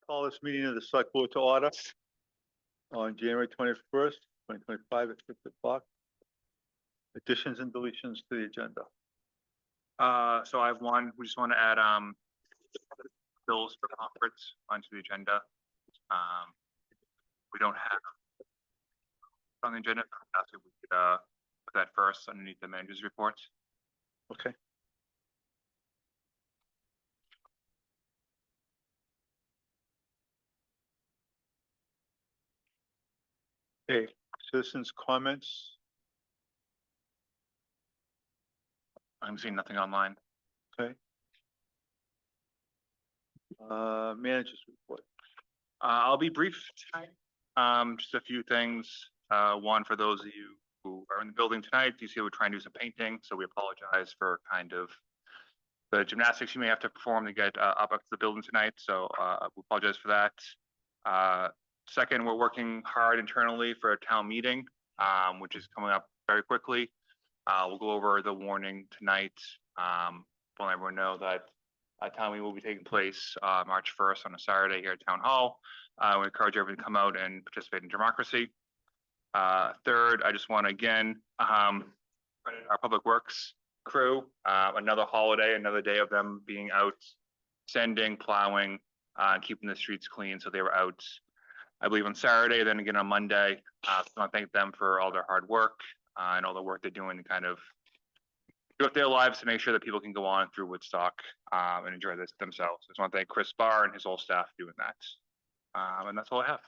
Call this meeting of the select board to order on January 21st, 2025 at 6 o'clock. Additions and deletions to the agenda. So I have one. We just want to add bills for conference onto the agenda. We don't have on the agenda. Perhaps we could put that first underneath the manager's report. Okay. Okay, citizens' comments. I'm seeing nothing online. Okay. Manager's report. I'll be brief tonight. Just a few things. One, for those of you who are in the building tonight, you see we're trying to do some painting, so we apologize for kind of the gymnastics you may have to perform to get up to the building tonight. So we apologize for that. Second, we're working hard internally for a town meeting, which is coming up very quickly. We'll go over the warning tonight. We'll let everyone know that town meeting will be taking place March 1st on a Saturday here at Town Hall. We encourage everyone to come out and participate in democracy. Third, I just want to again credit our public works crew. Another holiday, another day of them being out sanding, plowing, keeping the streets clean. So they were out, I believe, on Saturday, then again on Monday. So I want to thank them for all their hard work and all the work they're doing to kind of give up their lives to make sure that people can go on through Woodstock and enjoy this themselves. I just want to thank Chris Barr and his whole staff doing that. And that's all I have.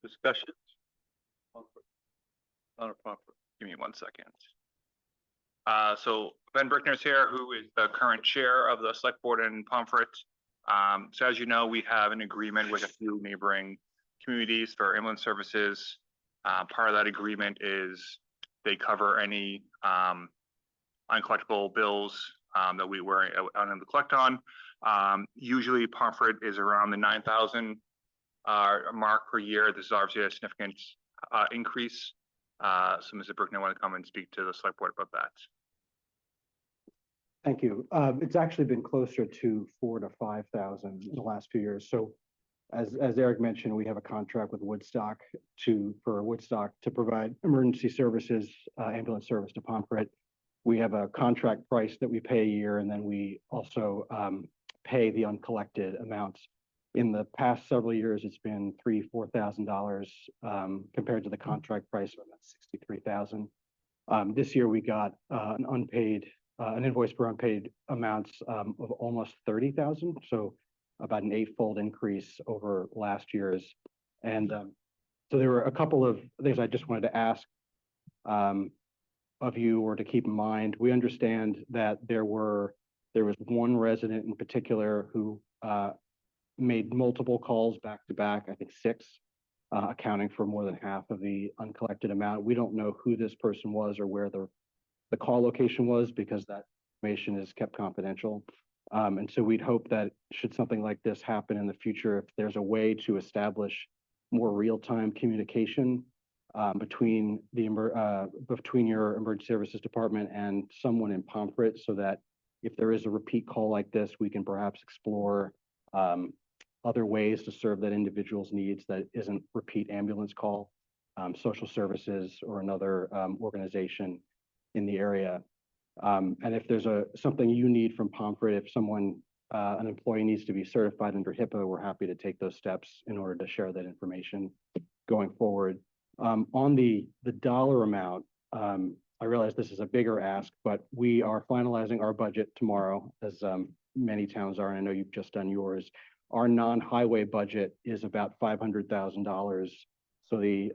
Discussions. Not a proper. Give me 1 second. So Ben Brickner's here, who is the current chair of the select board in Pomfret. So as you know, we have an agreement with a few neighboring communities for ambulance services. Part of that agreement is they cover any uncollectible bills that we were unable to collect on. Usually Pomfret is around the 9,000 mark per year. This is obviously a significant increase. So Mr. Brickner, want to come and speak to the select board about that. Thank you. It's actually been closer to 4,000 to 5,000 in the last few years. So as Eric mentioned, we have a contract with Woodstock to provide emergency services, ambulance service to Pomfret. We have a contract price that we pay a year, and then we also pay the uncollected amounts. In the past several years, it's been $3,000 to $4,000 compared to the contract price of about $63,000. This year we got an invoice for unpaid amounts of almost $30,000, so about an 8-fold increase over last year's. And so there were a couple of things I just wanted to ask of you, or to keep in mind. We understand that there was one resident in particular who made multiple calls back to back, I think 6, accounting for more than half of the uncollected amount. We don't know who this person was or where the call location was, because that information is kept confidential. And so we'd hope that should something like this happen in the future, if there's a way to establish more real-time communication between your emergency services department and someone in Pomfret, so that if there is a repeat call like this, we can perhaps explore other ways to serve that individual's needs that isn't repeat ambulance call, social services, or another organization in the area. And if there's something you need from Pomfret, if an employee needs to be certified under HIPAA, we're happy to take those steps in order to share that information going forward. On the dollar amount, I realize this is a bigger ask, but we are finalizing our budget tomorrow, as many towns are, and I know you've just done yours. Our non-highway budget is about $500,000. So the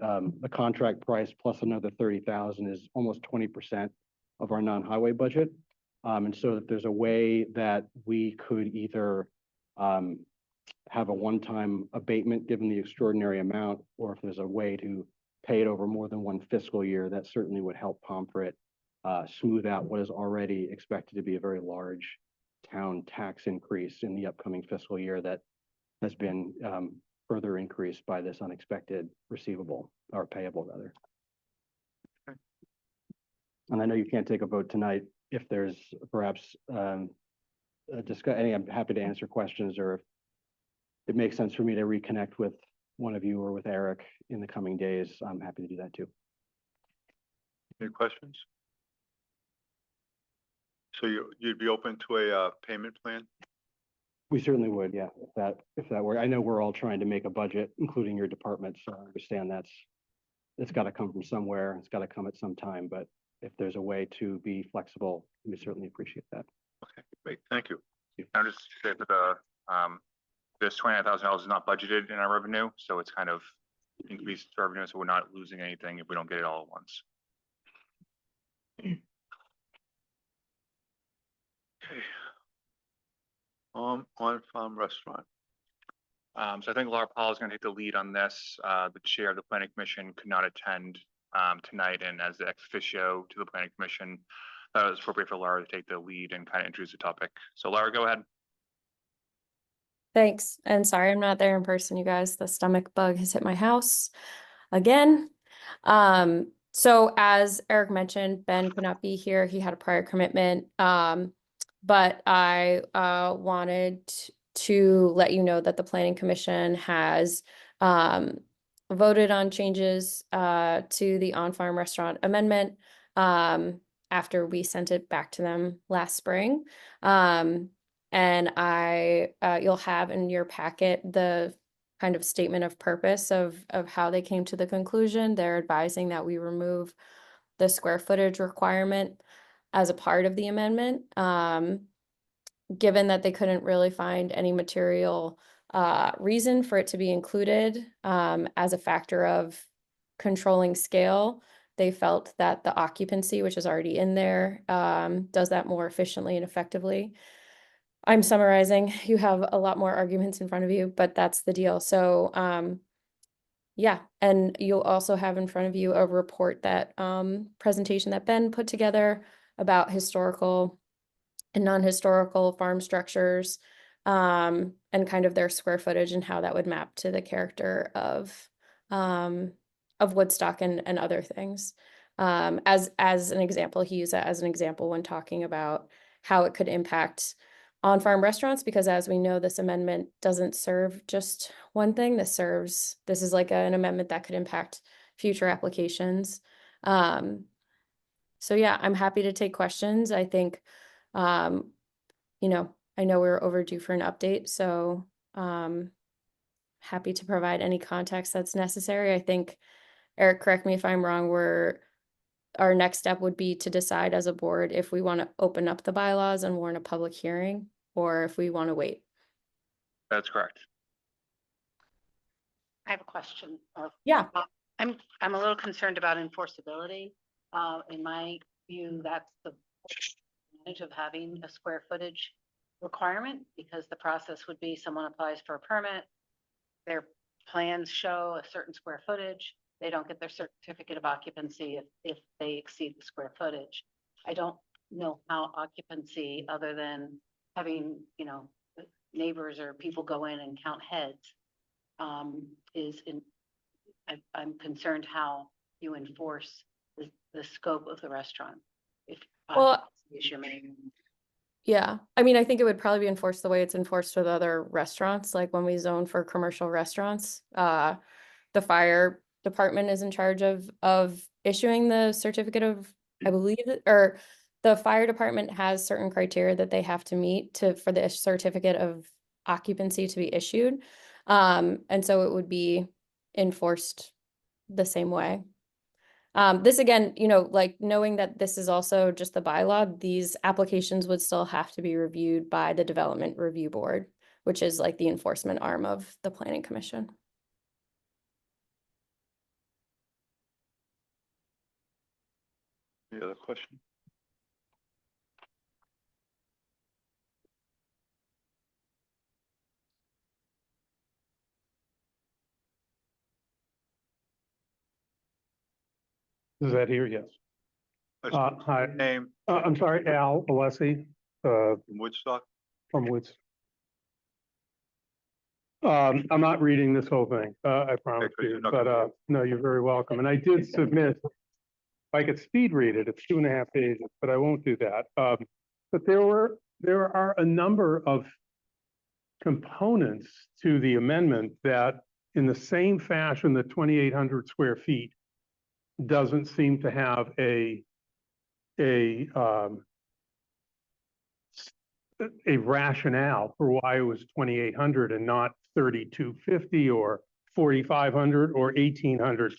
contract price plus another $30,000 is almost 20% of our non-highway budget. And so if there's a way that we could either have a one-time abatement given the extraordinary amount, or if there's a way to pay it over more than one fiscal year, that certainly would help Pomfret smooth out what is already expected to be a very large town tax increase in the upcoming fiscal year that has been further increased by this unexpected receivable, or payable rather. Okay. And I know you can't take a vote tonight. If there's perhaps discuss any, I'm happy to answer questions, or if it makes sense for me to reconnect with one of you or with Eric in the coming days, I'm happy to do that too. Any questions? So you'd be open to a payment plan? We certainly would, yeah, if that were, I know we're all trying to make a budget, including your department, so I understand it's got to come from somewhere, it's got to come at some time, but if there's a way to be flexible, we certainly appreciate that. Okay, great, thank you. I'll just say that this $29,000 is not budgeted in our revenue, so it's kind of increased revenue, so we're not losing anything if we don't get it all at once. Okay. On-farm restaurant. So I think Laura Paul is going to take the lead on this. The chair of the planning commission could not attend tonight, and as the ex officio to the planning commission, it was appropriate for Laura to take the lead and kind of introduce the topic. So Laura, go ahead. Thanks. And sorry, I'm not there in person, you guys. The stomach bug has hit my house again. So as Eric mentioned, Ben could not be here. He had a prior commitment. But I wanted to let you know that the Planning Commission has voted on changes to the on-farm restaurant amendment after we sent it back to them last spring. And you'll have in your packet the kind of statement of purpose of how they came to the conclusion. They're advising that we remove the square footage requirement as a part of the amendment, given that they couldn't really find any material reason for it to be included as a factor of controlling scale. They felt that the occupancy, which is already in there, does that more efficiently and effectively. I'm summarizing. You have a lot more arguments in front of you, but that's the deal. So yeah, and you'll also have in front of you a report that presentation that Ben put together about historical and non-historical farm structures and kind of their square footage and how that would map to the character of Woodstock and other things. As an example, he used that as an example when talking about how it could impact on-farm restaurants, because as we know, this amendment doesn't serve just one thing. This is like an amendment that could impact future applications. So yeah, I'm happy to take questions. I think, I know we're overdue for an update, so happy to provide any context that's necessary. I think, Eric, correct me if I'm wrong, our next step would be to decide as a board if we want to open up the bylaws and warn a public hearing, or if we want to wait. That's correct. I have a question. Yeah. I'm a little concerned about enforceability. In my view, that's the advantage of having a square footage requirement, because the process would be someone applies for a permit, their plans show a certain square footage, they don't get their certificate of occupancy if they exceed the square footage. I don't know how occupancy, other than having, neighbors or people go in and count heads, I'm concerned how you enforce the scope of the restaurant. If Well, is your main. Yeah, I mean, I think it would probably be enforced the way it's enforced with other restaurants, like when we zone for commercial restaurants. The fire department is in charge of issuing the certificate of, I believe, or the fire department has certain criteria that they have to meet for the certificate of occupancy to be issued. And so it would be enforced the same way. This again, like knowing that this is also just the bylaw, these applications would still have to be reviewed by the Development Review Board, which is like the enforcement arm of the Planning Commission. Any other question? Is that here? Yes. Hi, Name, I'm sorry, Al Alessi, from Woodstock. from Woods. I'm not reading this whole thing, I promise good, you, you're not but, gonna no, you're very welcome. And I did submit, if I could speed read it, it's 2.5 pages, but I won't do that. But there were there are a number of components to the amendment that, in the same fashion that 2,800 square feet doesn't seem to have a rationale for why it was 2,800 and not 3,250 or 4,500 or 1,800.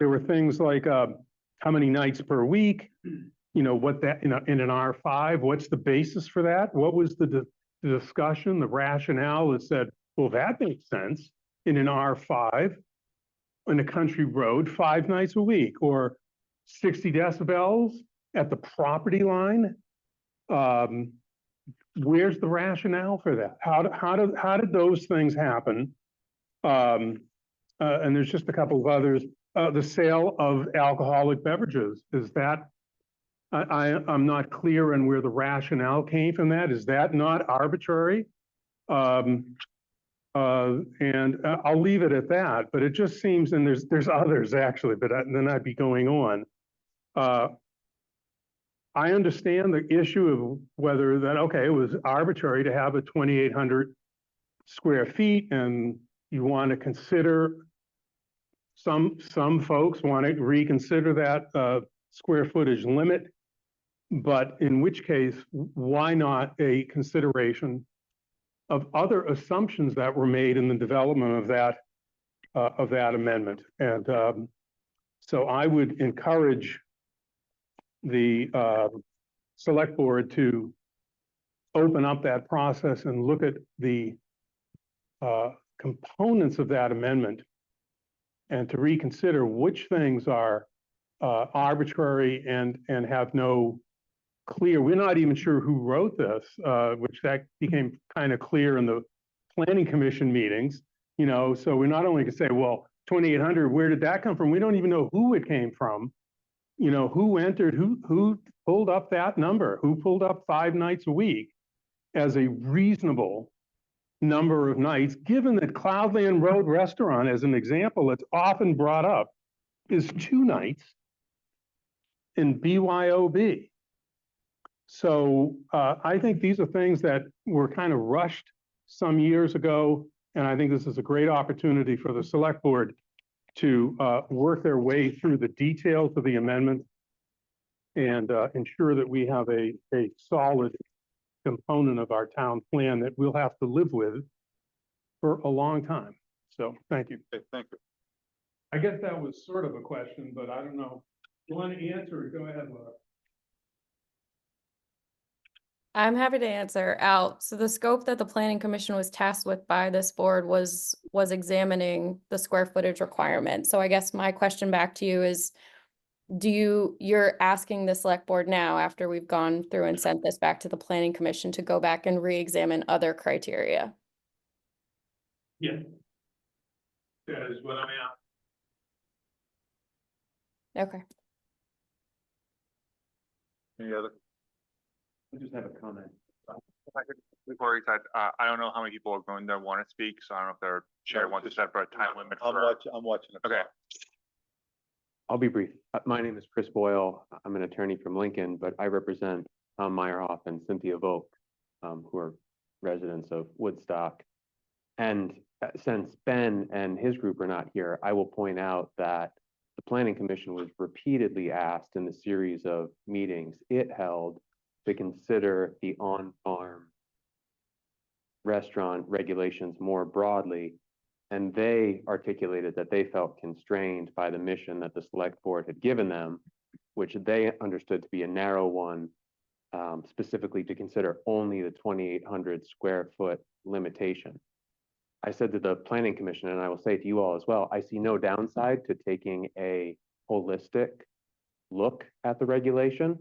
There were things like how many nights per week, you know, what that in an R5, what's the basis for that? What was the discussion, the rationale that said, well, that makes sense in an R5 in a country road 5 nights a week, or 60 decibels at the property line. Where's the rationale for that? How did those things happen? And there's just a couple of others. The sale of alcoholic beverages, is that, I'm not clear on where the rationale came from that. Is that not arbitrary? And I'll leave it at that, but it just seems, and there's others actually, but then I'd be going on. I understand the issue of whether that, okay, it was arbitrary to have a 2,800 square feet, and you want to consider, some folks want to reconsider that square footage limit, but in which case, why not a consideration of other assumptions that were made in the development of that amendment? And so I would encourage the select board to open up that process and look at the components of that amendment, and to reconsider which things are arbitrary and have no clear, we're not even sure who wrote this, which that became kind of clear in the planning commission meetings, you know, so we're not only gonna say, well, 2,800, where did that come from? We don't even know who it came from. You know, who entered, who pulled up that number, who pulled up 5 nights a week as a reasonable number of nights, given that Cloudland Road Restaurant, as an example, that's often brought up, is 2 nights in BYOB. So I think these are things that were kind of rushed some years ago, and I think this is a great opportunity for the select board to work their way through the details of the amendment and ensure that we have a solid component of our town plan that we'll have to live with for a long time. So thank you. Okay, thank you. I guess that was sort of a question, but I don't know. You want to answer it? Go ahead, Laura. I'm happy to answer. Al, so the scope that the planning commission was tasked with by this board was examining the square footage requirement. So I guess my question back to you is, you're asking the select board now, after we've gone through and sent this back to the planning commission, to go back and re-examine other criteria? Yeah. That is what I'm at. Okay. Any other? I just have a comment. Before he said, I don't know how many people are going to want to speak, so I don't know if their chair wants to set for a time limit I'm for. watching the Okay. clock. I'll be brief. My name is Chris Boyle. I'm an attorney from Lincoln, but I represent Tom Meyerhoff and Cynthia Volk, who are residents of Woodstock. And since Ben and his group are not here, I will point out that the Planning Commission was repeatedly asked in the series of meetings it held to consider the on-farm restaurant regulations more broadly. And they articulated that they felt constrained by the mission that the select board had given them, which they understood to be a narrow one, specifically to consider only the 2,800 square foot limitation. I said to the planning commission, and I will say to you all as well, I see no downside to taking a holistic look at the regulation.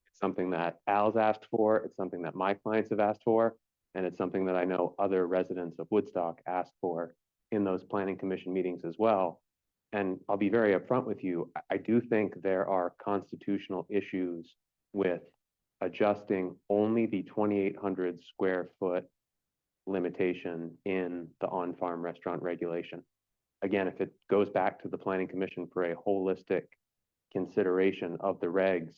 It's something that Al's asked for, it's something that my clients have asked for, and it's something that I know other residents of Woodstock asked for in those planning commission meetings as well. And I'll be very upfront with you, I do think there are constitutional issues with adjusting only the 2,800 square foot limitation in the on-farm restaurant regulation. Again, if it goes back to the planning commission for a holistic consideration of the regs,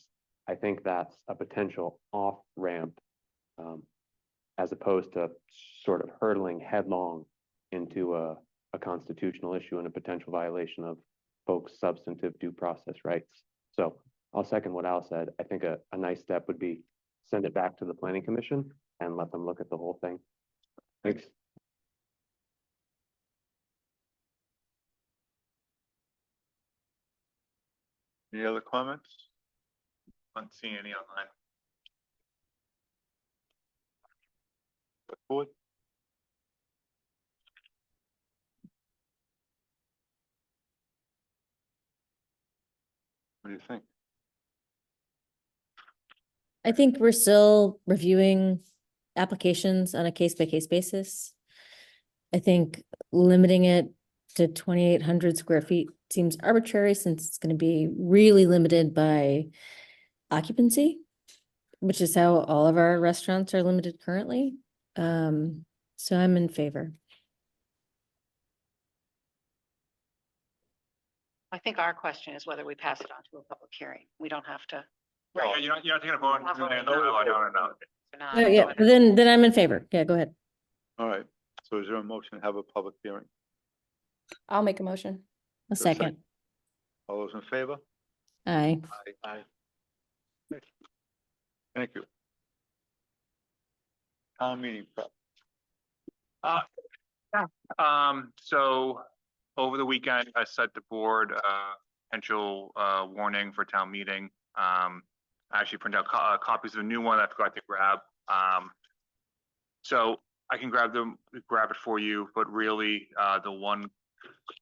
I think that's a potential off-ramp as opposed to sort of hurtling headlong into a constitutional issue and a potential violation of folks' substantive due process rights. So I'll second what Al said. I think a nice step would be send it back to the planning commission and let them look at the whole thing. Thanks. Any other comments? Not seeing any online. Select board? What do you think? I think we're still reviewing applications on a case-by-case basis. I think limiting it to 2,800 square feet seems arbitrary since it's going to be really limited by occupancy, which is how all of our restaurants are limited currently. So I'm in favor. I think our question is whether we pass it on to a public hearing. We don't have to. Yeah, you're not taking a vote. Not No, voting. no, no. We're not Oh, yeah, doing it. then I'm in favor. Yeah, go ahead. All right, so is there a motion to have a public hearing? I'll make a motion. A Is there second. All those in favor? Aye. Aye. Thank you. Town meeting prep. So over the weekend, I set the board, potential, warning for town meeting. I actually printed out copies of a new one I forgot to grab. So I can grab it for you, but really, the one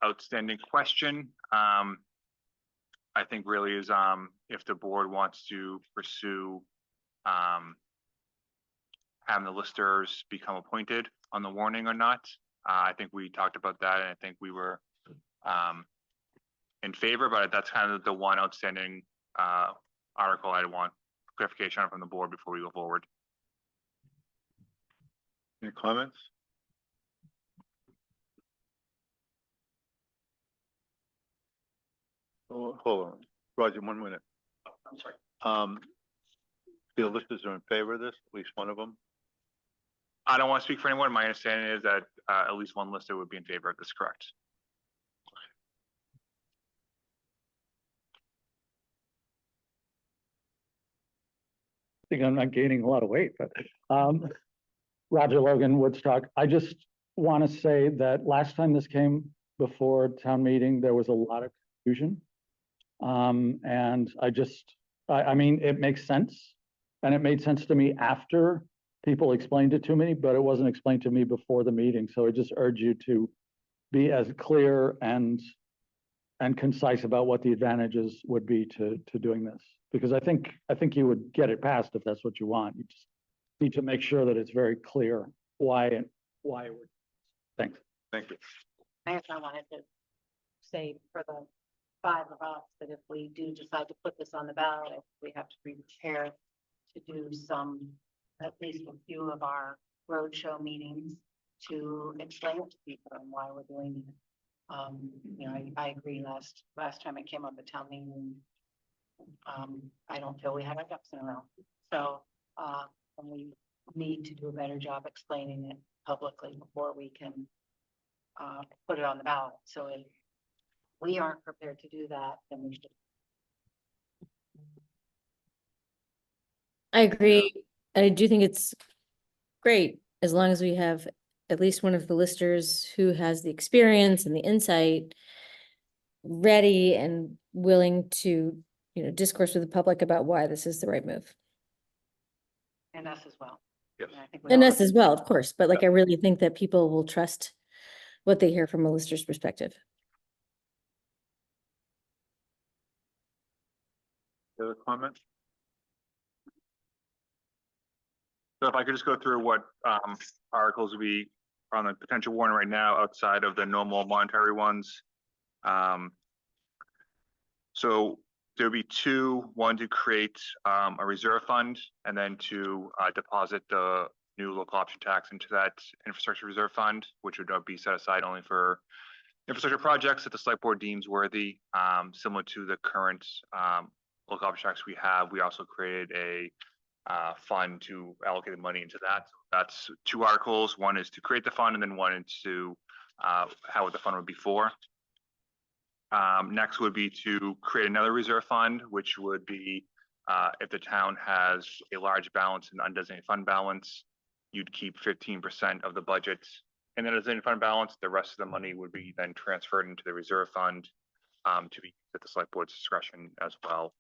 outstanding question, I think really is, if the board wants to pursue, having the listers become appointed on the warning or not. I think we talked about that, and I think we were in favor, but that's kind of the one outstanding article I want clarification on from the board before we go forward. Any comments? Oh, hold on, Roger, 1 minute. I'm sorry. The listers are in favor of this, at least one of them? I don't want to speak for anyone. My understanding is that at least one lister would be in favor of this, correct? I think I'm not gaining a lot of weight, but Roger Logan, Woodstock. I just want to say that last time this came before town meeting, there was a lot of confusion. And I mean, it makes sense. And it made sense to me after people explained it to me, but it wasn't explained to me before the meeting. So I just urge you to be as clear and concise about what the advantages would be to doing this. Because I think you would get it passed if that's what you want. You just need to make sure that it's very clear why it would. Thanks. Thank you. I guess I wanted to say for the 5 of us that if we do decide to put this on the ballot, we have to be prepared to do at least a few of our roadshow meetings to explain it to people and why we're doing it. I agree. Last time it came up at town meeting, I don't feel we had our ducks in a row. So, and we need to do a better job explaining it publicly before we can put it on the ballot. So if we aren't prepared to do that, then we should. I agree. I do think it's great as long as we have at least one of the listers who has the experience and the insight ready and willing to, discourse with the public about why this is the right move. And us as well. Yes. And I think we And all- us as well, of course, but I really think that people will trust what they hear from a lister's perspective. Other comments? So if I could just go through what articles we are on the potential warrant right now outside of the normal monetary ones. So there'll be 2, one to create a reserve fund and then to deposit the new local option tax into that infrastructure reserve fund, which would be set aside only for infrastructure projects that the select board deems worthy, similar to the current local option tax we have. We also created a fund to allocate the money into that. That's two articles. One is to create the fund, and then one is to how the fund would be for. Next would be to create another reserve fund, which would be if the town has a large balance in the undesignated fund balance, you'd keep 15% of the budget in the undesignated fund balance. The rest of the money would be then transferred into the reserve fund to be at the select board's discretion as well.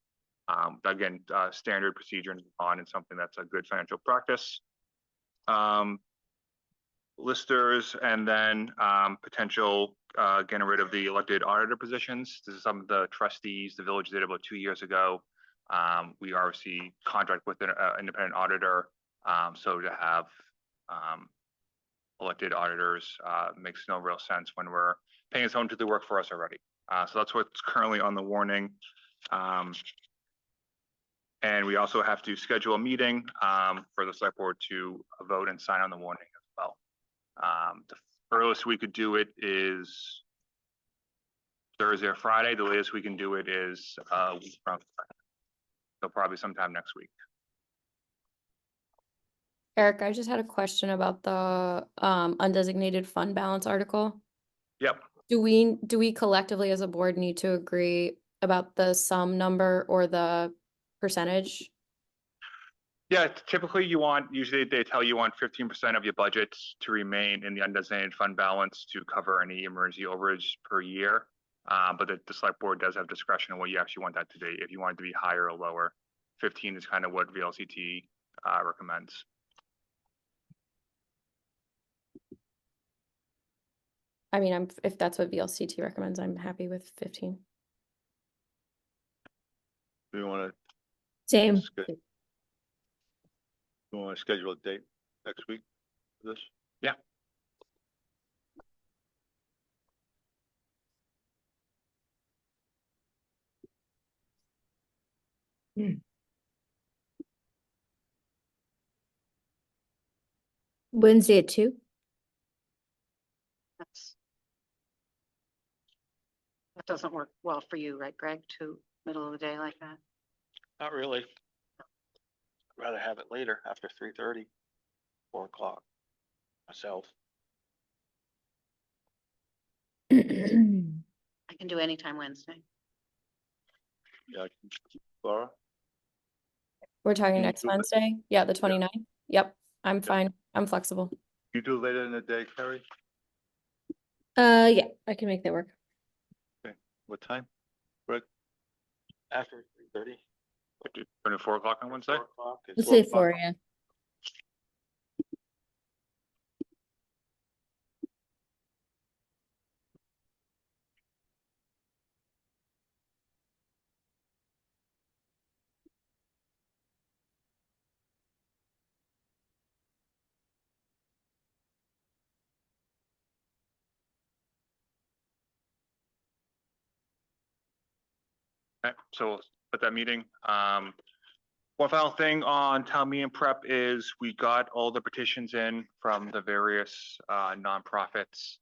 Again, standard procedure on and something that's a good financial practice. Listers, and then potential getting rid of the elected auditor positions. This is some of the trustees the village did about 2 years ago. We obviously contract with an independent auditor, so to have elected auditors makes no real sense when we're paying someone to do the work for us already. So that's what's currently on the warning. And we also have to schedule a meeting for the select board to vote and sign on the warning as well. The earliest we could do it is Thursday or Friday. The latest we can do it is a week from Friday. So probably sometime next week. Eric, I just had a question about the undesignated fund balance article. Yep. Do we collectively as a board need to agree about the sum number or the percentage? Yeah, typically usually they tell you 15% of your budget to remain in the undesignated fund balance to cover any emergency overage per year. But the select board does have discretion on what you actually want that to be. If you want it to be higher or lower, 15 is kind of what VLCT recommends. I mean, if that's what VLCT recommends, I'm happy with 15. Do you want Same. to schedule a date next week for this? Yeah. Wednesday at 2? That doesn't work well for you, right, Greg, to middle of the day like that? Not really. I'd rather have it later, after 3:30, 4 o'clock, myself. I can do anytime Wednesday. Yeah, Laura? We're talking Can you next do that? Wednesday? Yeah, the 29th. Yep, I'm fine. I'm flexible. You do later in the day, Carrie? Yeah, I can make that work. What time? After 3:30. 4 o'clock on Wednesday? 4 o'clock. is Let's 4 say o'clock. 4, yeah. Okay, so we'll put that meeting. One final thing on town meeting prep is we got all the petitions in from the various nonprofits.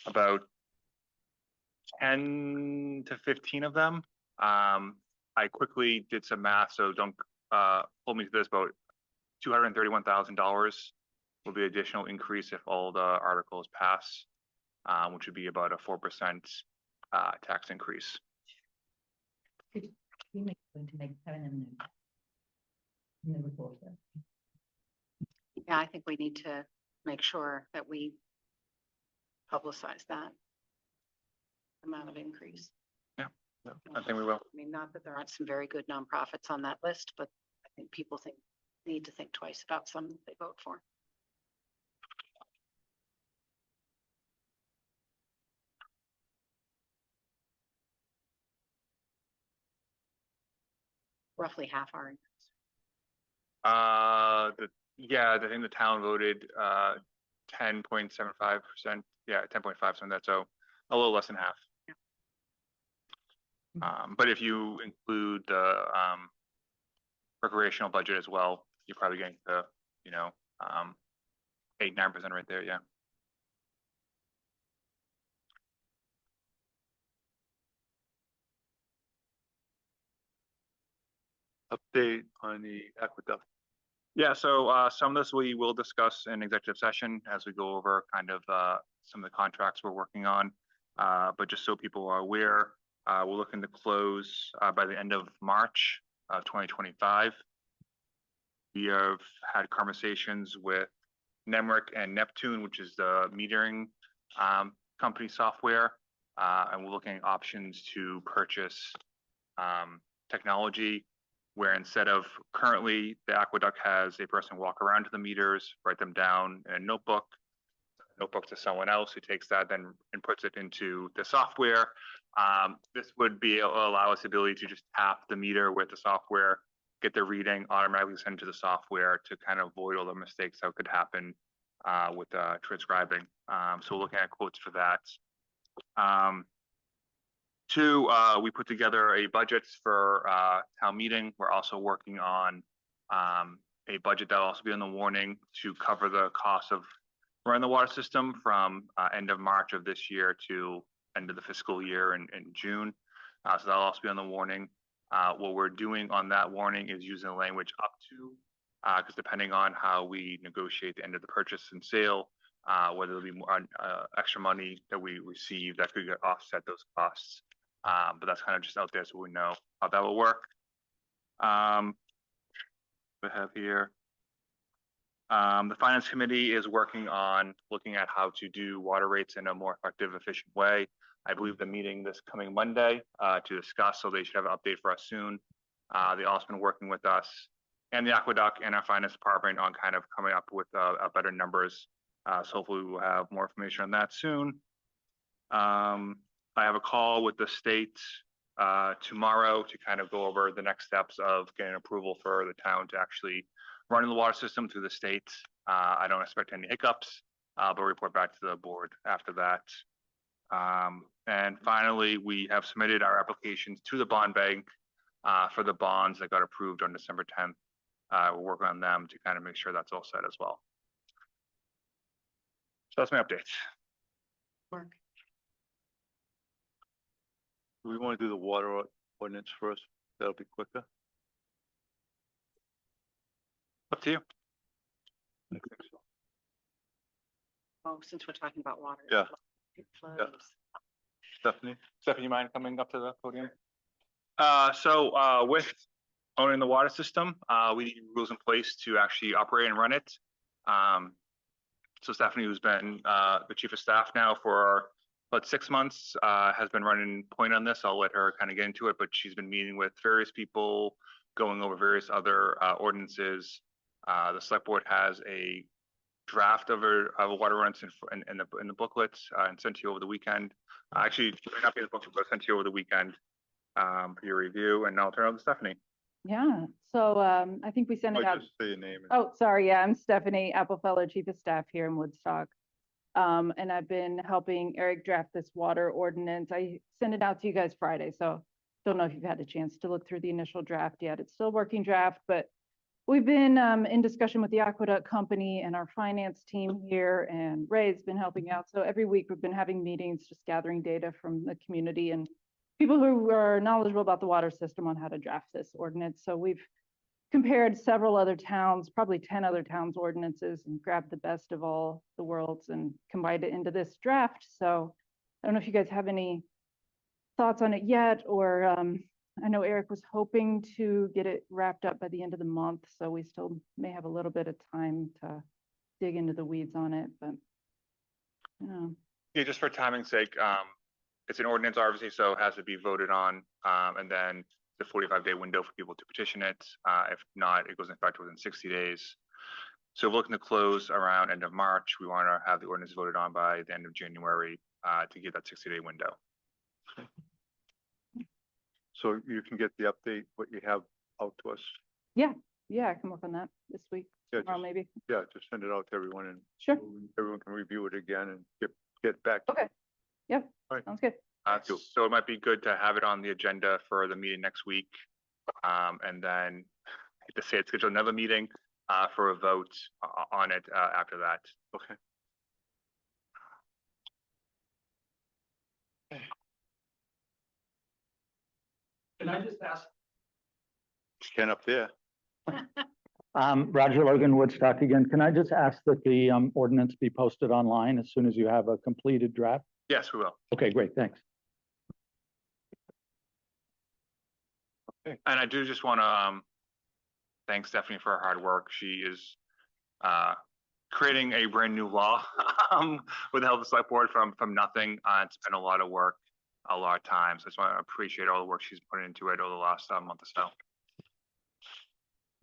About 10 to 15 of them. I quickly did some math, so don't hold me to this, about $231,000 will be additional increase if all the articles pass, which would be about a 4% tax increase. Yeah, I think we need to make sure that we publicize that amount of increase. I think we will. I mean, not that there aren't some very good nonprofits on that list, but I think people need to think twice about some that they vote for. Roughly half our increase. I think the town voted 10.75%. Yeah, 10.5%. That's so a little less than half. But if you include the recreational budget as well, you're probably getting to 8-9% right there. Yeah. update on the aqueduct. Yeah, so some of this we will discuss in executive session as we go over kind of some of the contracts we're working on. But just so people are aware, we're looking to close by the end of March of 2025. We have had conversations with Nemrick and Neptune, which is the metering company software. And we're looking at options to purchase technology where instead of currently the aqueduct has a person walk around to the meters, write them down in a notebook to someone else who takes that then and puts it into the software. This would allow us the ability to just tap the meter with the software, get the reading, automatically send to the software to kind of avoid all the mistakes that could happen with transcribing. So we're looking at quotes for that. Two, we put together a budget for town meeting. We're also working on a budget that will also be on the warning to cover the cost of running the water system from end of March of this year to end of the fiscal year in June. So that'll also be on the warning. What we're doing on that warning is using the language up to, because depending on how we negotiate the end of the purchase and sale, whether there'll be more extra money that we receive that could offset those costs. But that's kind of just out there so we know how that will work. We have here. The Finance Committee is working on looking at how to do water rates in a more effective, efficient way. I believe the meeting this coming Monday to discuss, so they should have an update for us soon. They also been working with us and the Aqueduct and our Finance Department on kind of coming up with better numbers. So hopefully we'll have more information on that soon. I have a call with the state tomorrow to kind of go over the next steps of getting approval for the town to actually run the water system through the state. I don't expect any hiccups, but report back to the board after that. And finally, we have submitted our applications to the bond bank for the bonds that got approved on December 10th. We're working on them to kind of make sure that's all set as well. So that's my update. Work. Do we want to do the water ordinance first? That'll be quicker. Up to you. I think so. Oh, since we're talking about water. Yeah. It flows. Yeah. Stephanie? Stephanie, you mind coming up to the podium? So with owning the water system, we need rules in place to actually operate and run it. So Stephanie, who's been the chief of staff now for about 6 months, has been running point on this. I'll let her kind of get into it, but she's been meeting with various people, going over various other ordinances. The select board has a draft of a water ordinance in the booklet and sent to you over the weekend. Actually, it may not be in the booklet, but sent to you over the weekend for your review. And I'll turn it over to Stephanie. Yeah, so I think we sent it out. Just say your name. Oh, sorry, yeah, I'm Stephanie Applefellow, Chief of Staff here in Woodstock. And I've been helping Eric draft this water ordinance. I sent it out to you guys Friday, so don't know if you've had a chance to look through the initial draft yet. It's still a working draft, but we've been in discussion with the Aqueduct Company and our finance team here, and Ray's been helping out. So every week we've been having meetings, just gathering data from the community and people who are knowledgeable about the water system on how to draft this ordinance. So we've compared several other towns, probably 10 other towns' ordinances, and grabbed the best of all the worlds and combined it into this draft. So I don't know if you guys have any thoughts on it yet, or I know Eric was hoping to get it wrapped up by the end of the month, so we still may have a little bit of time to dig into the weeds on it, but you know. Yeah, just for timing's sake, it's an ordinance, obviously, so it has to be voted on, and then the 45-day window for people to petition it. If not, it goes in effect within 60 days. So we're looking to close around end of March. We want to have the ordinance voted on by the end of January to get that 60-day window. So you can get the update, what you have out to us. Yeah, I can work on that this week, Yeah, tomorrow maybe. Yeah, just send it out to everyone and Sure. everyone can review it again and get back. to Okay. Yep, All right. sounds good. Cool. So it might be good to have it on the agenda for the meeting next week. And then I hate to say it, schedule another meeting for a vote on it after that. Okay. Can I just ask? Ken up there. Roger Logan, Woodstock again. Can I just ask that the ordinance be posted online as soon as you have a completed draft? Yes, we will. Okay, great, thanks. And I do just want to thank Stephanie for her hard work. She is creating a brand new law with the help of the select board from nothing. It's been a lot of work, a lot of time. So I just want to appreciate all the work she's put into it over the last month or so.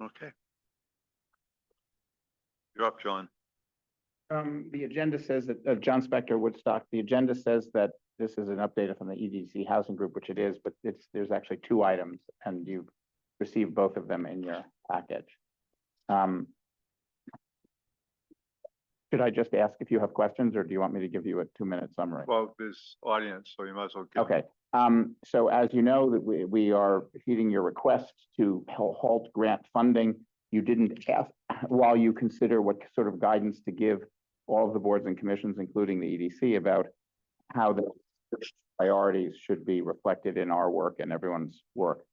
Okay. You're up, John. The agenda says that, John Spector, Woodstock, the agenda says that this is an update from the EDC Housing Group, which it is, but there's actually two items, and you received both of them in your package. Should I just ask if you have questions, or do you want me to give you a 2-minute summary? Well, there's audience, so you might as well. Give Okay, so as you know, that we are heeding your request to halt grant funding. You didn't ask, while you consider what sort of guidance to give all of the boards and commissions, including the EDC, about how the priorities should be reflected in our work and everyone's work.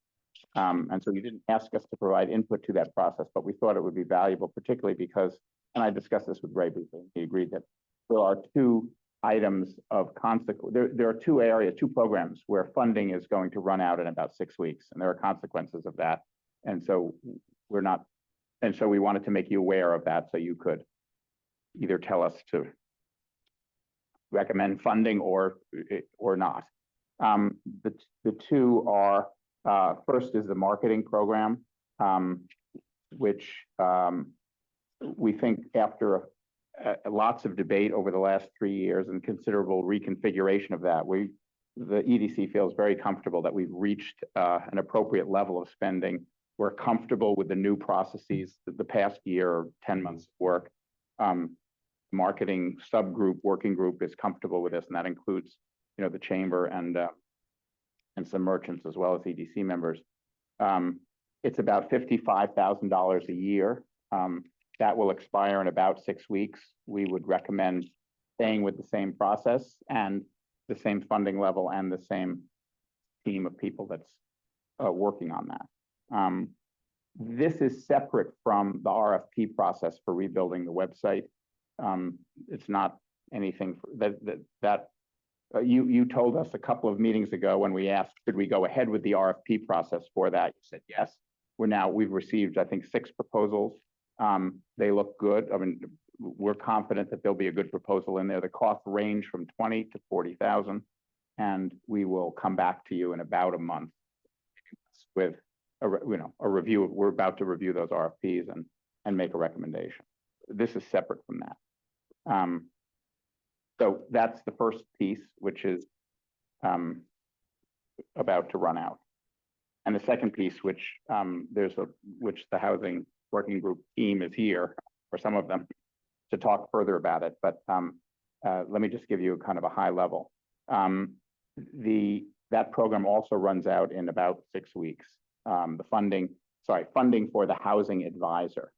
And so you didn't ask us to provide input to that process, but we thought it would be valuable, particularly because, and I discussed this with Ray briefly, he agreed that there are two items of consequence. There are two programs where funding is going to run out in about 6 weeks, and there are consequences of that. And so we wanted to make you aware of that, so you could either tell us to recommend funding or not. The two are, first is the marketing program, which we think after lots of debate over the last 3 years and considerable reconfiguration of that, the EDC feels very comfortable that we've reached an appropriate level of spending. We're comfortable with the new processes. The past year, 10 months of work, marketing subgroup, working group is comfortable with this, and that includes, the chamber and some merchants as well as EDC members. It's about $55,000 a year. That will expire in about 6 weeks. We would recommend staying with the same process and the same funding level and the same team of people that's working on that. This is separate from the RFP process for rebuilding the website. It's not anything that you told us a couple of meetings ago when we asked, should we go ahead with the RFP process for that? You said yes. We've received, I think, 6 proposals. They look good. I mean, we're confident that there'll be a good proposal in there. The costs range from 20 to 40,000, and we will come back to you in about a month with a review. We're about to review those RFPs and make a recommendation. This is separate from that. So that's the first piece, which is about to run out. And the second piece, which the housing working group team is here, for some of them, to talk further about it. But let me just give you kind of a high level. That program also runs out in about 6 weeks. Funding for the housing advisor.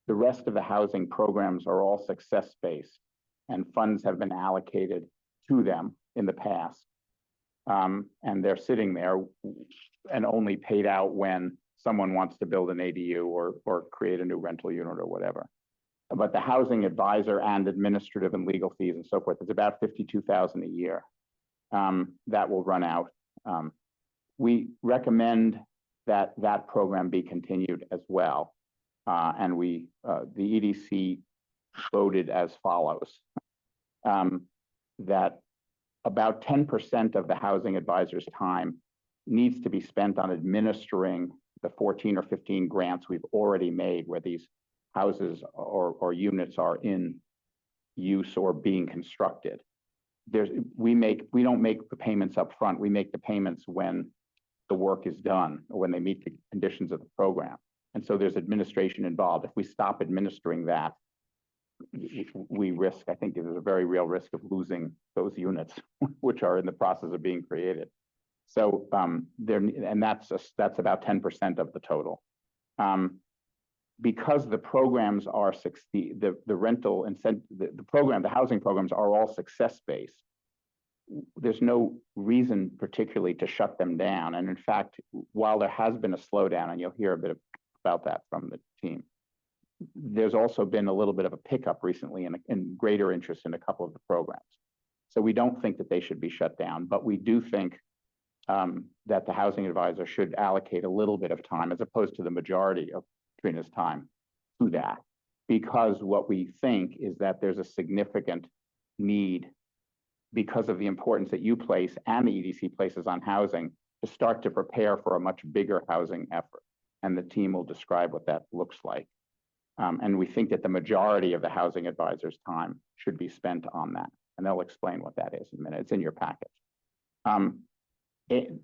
The rest of the housing programs are all success-based, and funds have been allocated to them in the past. And they're sitting there and only paid out when someone wants to build an ADU or create a new rental unit or whatever. But the housing advisor and administrative and legal fees and so forth, it's about $52,000 a year. That will run out. We recommend that program be continued as well. And the EDC voted as follows, that about 10% of the housing advisor's time needs to be spent on administering the 14 or 15 grants we've already made where these houses or units are in use or being constructed. We don't make the payments up front. We make the payments when the work is done or when they meet the conditions of the program. And so there's administration involved. If we stop administering that, we risk, I think there's a very real risk of losing those units, which are in the process of being created. So that's about 10% of the total. Because the programs are the rental incentive, the housing programs are all success-based. there's no reason particularly to shut them down. And in fact, while there has been a slowdown, and you'll hear a bit about that from the team, there's also been a little bit of a pickup recently in greater interest in a couple of the programs. So we don't think that they should be shut down, but we do think that the housing advisor should allocate a little bit of time, as opposed to the majority of Trina's time, to that. Because what we think is that there's a significant need, because of the importance that you place and the EDC places on housing, to start to prepare for a much bigger housing effort. And the team will describe what that looks like. And we think that the majority of the housing advisor's time should be spent on that. And they'll explain what that is in a minute. It's in your package.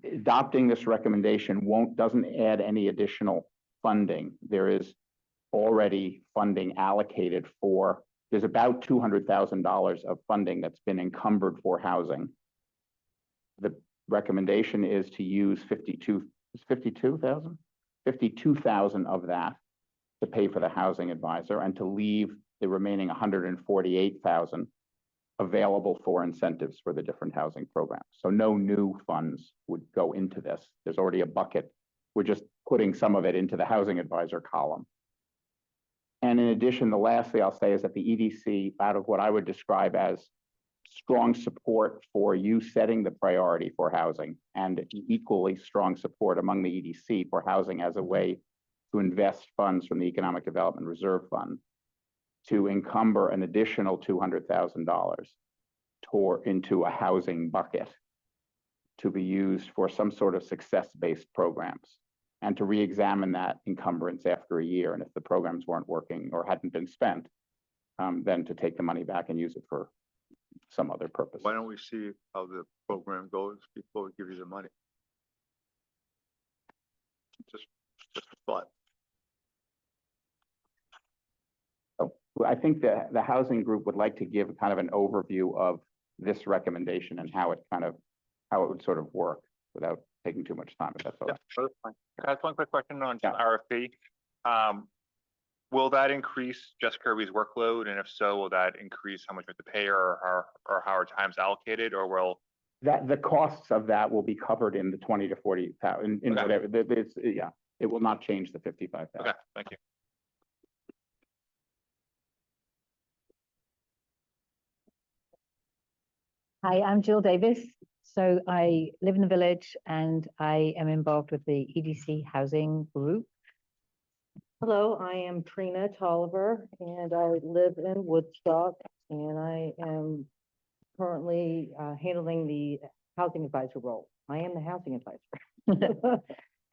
Adopting this recommendation doesn't add any additional funding. There is already funding allocated for, there's about $200,000 of funding that's been encumbered for housing. The recommendation is to use 52,000 of that to pay for the housing advisor, and to leave the remaining 148,000 available for incentives for the different housing programs. So no new funds would go into this. There's already a bucket. We're just putting some of it into the housing advisor column. And in addition, the last thing I'll say is that the EDC, out of what I would describe as strong support for you setting the priority for housing, and equally strong support among the EDC for housing as a way to invest funds from the Economic Development Reserve Fund, to encumber an additional $200,000 into a housing bucket to be used for some sort of success-based programs, and to re-examine that encumbrance after a year. And if the programs weren't working or hadn't been spent, then to take the money back and use it for some other purpose. Why don't we see how the program goes before we give you the money? Just a thought. I think the housing group would like to give kind of an overview of this recommendation and how it would sort of work without taking too much time, if that's all right. Yeah, that's fine. Can I ask one quick question on Yeah. RFP? Will that increase Jess Kirby's workload? And if so, will that increase how much we have to pay, or how our time's allocated, or will? That the costs of that will be covered in the 20 to 40,000 in Okay. whatever. It will not change the 55,000. Okay, thank you. Hi, I'm Jill Davis. So I live in the village and I am involved with the EDC housing group. Hello, I am Trina Tolliver and I live in Woodstock, and I am currently handling the housing advisor role. I am the housing advisor.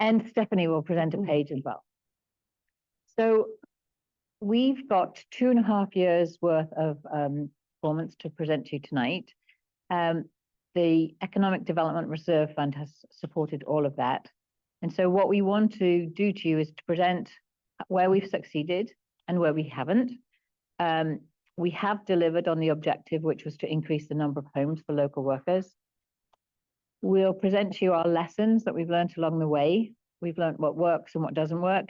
And Stephanie will present a page as well. So we've got 2.5 years worth of performance to present to you tonight. The Economic Development Reserve Fund has supported all of that. And so what we want to do to you is to present where we've succeeded and where we haven't. We have delivered on the objective, which was to increase the number of homes for local workers. We'll present to you our lessons that we've learned along the way. We've learned what works and what doesn't work.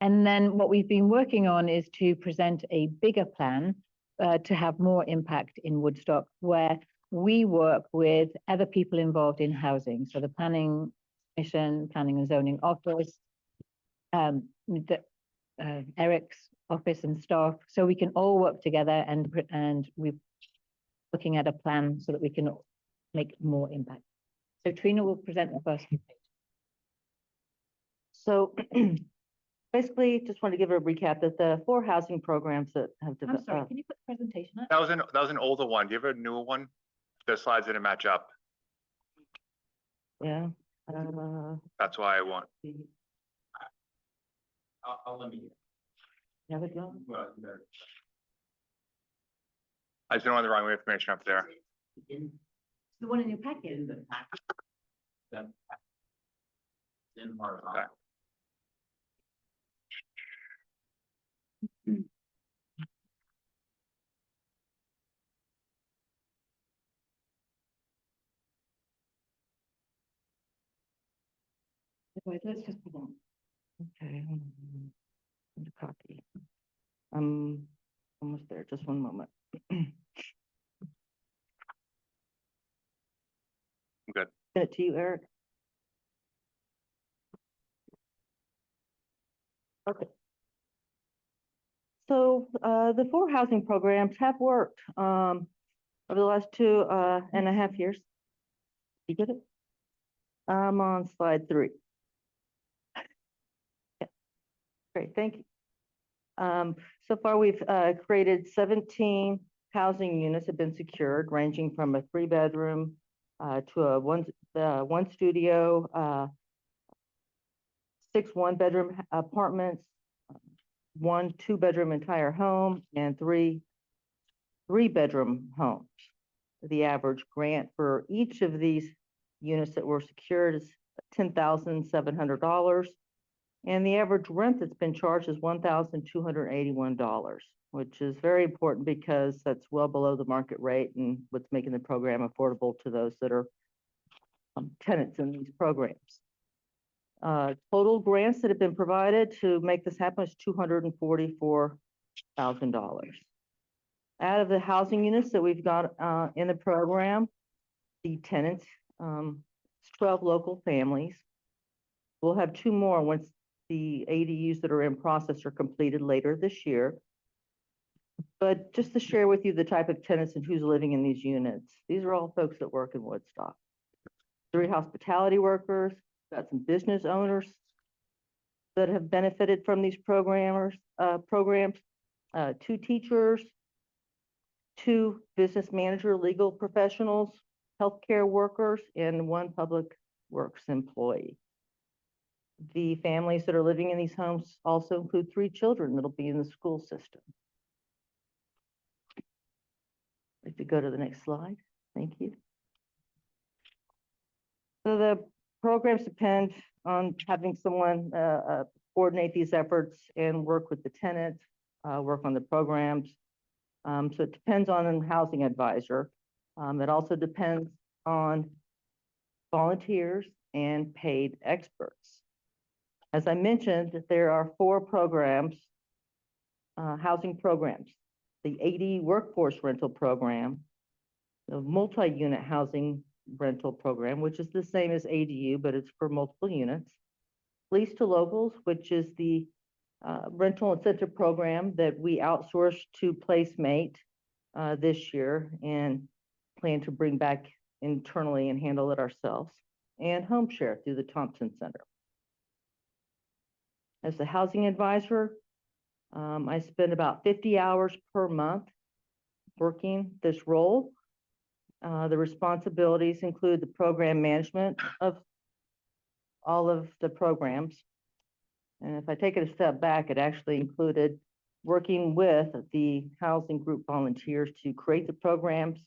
And then what we've been working on is to present a bigger plan to have more impact in Woodstock, where we work with other people involved in housing. So the Planning Commission, Planning and Zoning Office, Eric's office and staff, so we can all work together, and we're looking at a plan so that we can make more impact. So Trina will present the first page. So basically, just want to give a recap that the 4 housing programs that have I'm developed. sorry, can you put the presentation up? That was an older one. Do you have a newer one? The slides didn't match up. Yeah. That's why I want. I'll let me. Have it go. I just don't want the wrong information up there. The one in your packet. In horizontal. Okay. Wait, let's just put on. Okay. The copy. I'm almost there. Just one moment. Send it to you, Eric. Okay. So, the 4 housing programs have worked, over the last 2.5 years. You get it? I'm on slide 3. Yeah. Great, thank you. So far, we've created 17 housing units have been secured, ranging from a 3-bedroom to a one studio, 6 1-bedroom apartments, 1 2-bedroom entire home, and 3 3-bedroom homes. The average grant for each of these units that were secured is $10,700. And the average rent that's been charged is $1,281, which is very important because that's well below the market rate and what's making the program affordable to those that are tenants in these programs. Total grants that have been provided to make this happen is $244,000. Out of the housing units that we've got in the program, the tenants, it's 12 local families. We'll have 2 more once the ADUs that are in process are completed later this year. But just to share with you the type of tenants and who's living in these units, these are all folks that work in Woodstock. 3 hospitality workers, got some business owners that have benefited from these programs, 2 teachers, 2 business manager, legal professionals, healthcare workers, and 1 public works employee. The families that are living in these homes also include 3 children that'll be in the school system. If you go to the next slide, thank you. So the programs depend on having someone coordinate these efforts and work with the tenant, work on the programs. So it depends on a housing advisor. It also depends on volunteers and paid experts. As I mentioned, there are 4 programs, housing programs. The AD workforce rental program, the multi-unit housing rental program, which is the same as ADU, but it's for multiple units. Lease to locals, which is the rental incentive program that we outsourced to Placemate this year and plan to bring back internally and handle it ourselves. And home share through the Thompson Center. As the housing advisor, I spend about 50 hours per month working this role. The responsibilities include the program management of all of the programs. And if I take it a step back, it actually included working with the housing group volunteers to create the programs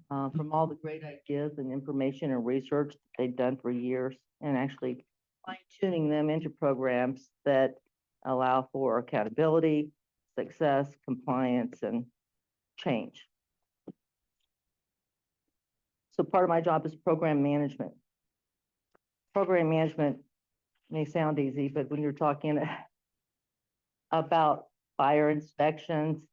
from all the great ideas and information and research that they've done for years, and actually fine-tuning them into programs that allow for accountability, success, compliance, and change. So part of my job is program management. Program management may sound easy, but when you're talking about fire inspections,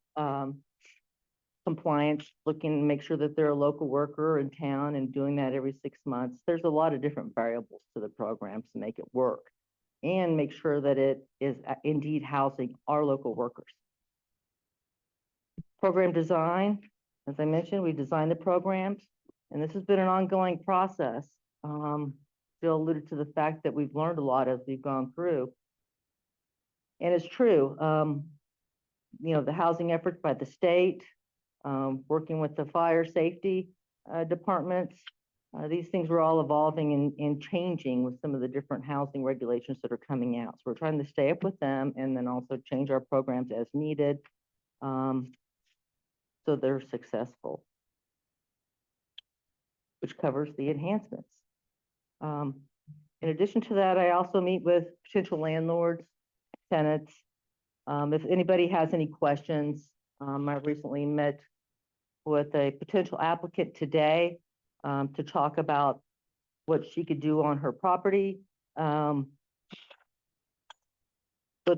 compliance, looking to make sure that they're a local worker in town and doing that every 6 months, there's a lot of different variables to the programs to make it work and make sure that it is indeed housing our local workers. Program design, as I mentioned, we designed the programs, and this has been an ongoing process. Bill alluded to the fact that we've learned a lot as we've gone through. And it's true, you know, the housing efforts by the state, working with the fire safety departments, these things were all evolving and changing with some of the different housing regulations that are coming out. So we're trying to stay up with them and then also change our programs as needed, so they're successful, which covers the enhancements. In addition to that, I also meet with potential landlords, tenants. If anybody has any questions, I recently met with a potential applicant today to talk about what she could do on her property, what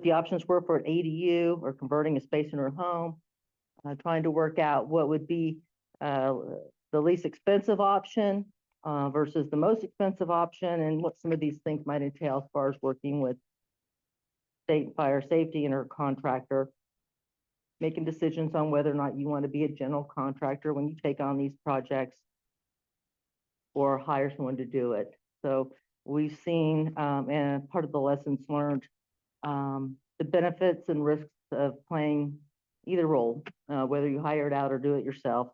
the options were for an ADU or converting a space in her home, trying to work out what would be the least expensive option, versus the most expensive option and what some of these things might entail as far as working with state fire safety and our contractor, making decisions on whether or not you want to be a general contractor when you take on these projects or hire someone to do it. So we've seen, and part of the lessons learned, the benefits and risks of playing either role, whether you hire it out or do it yourself.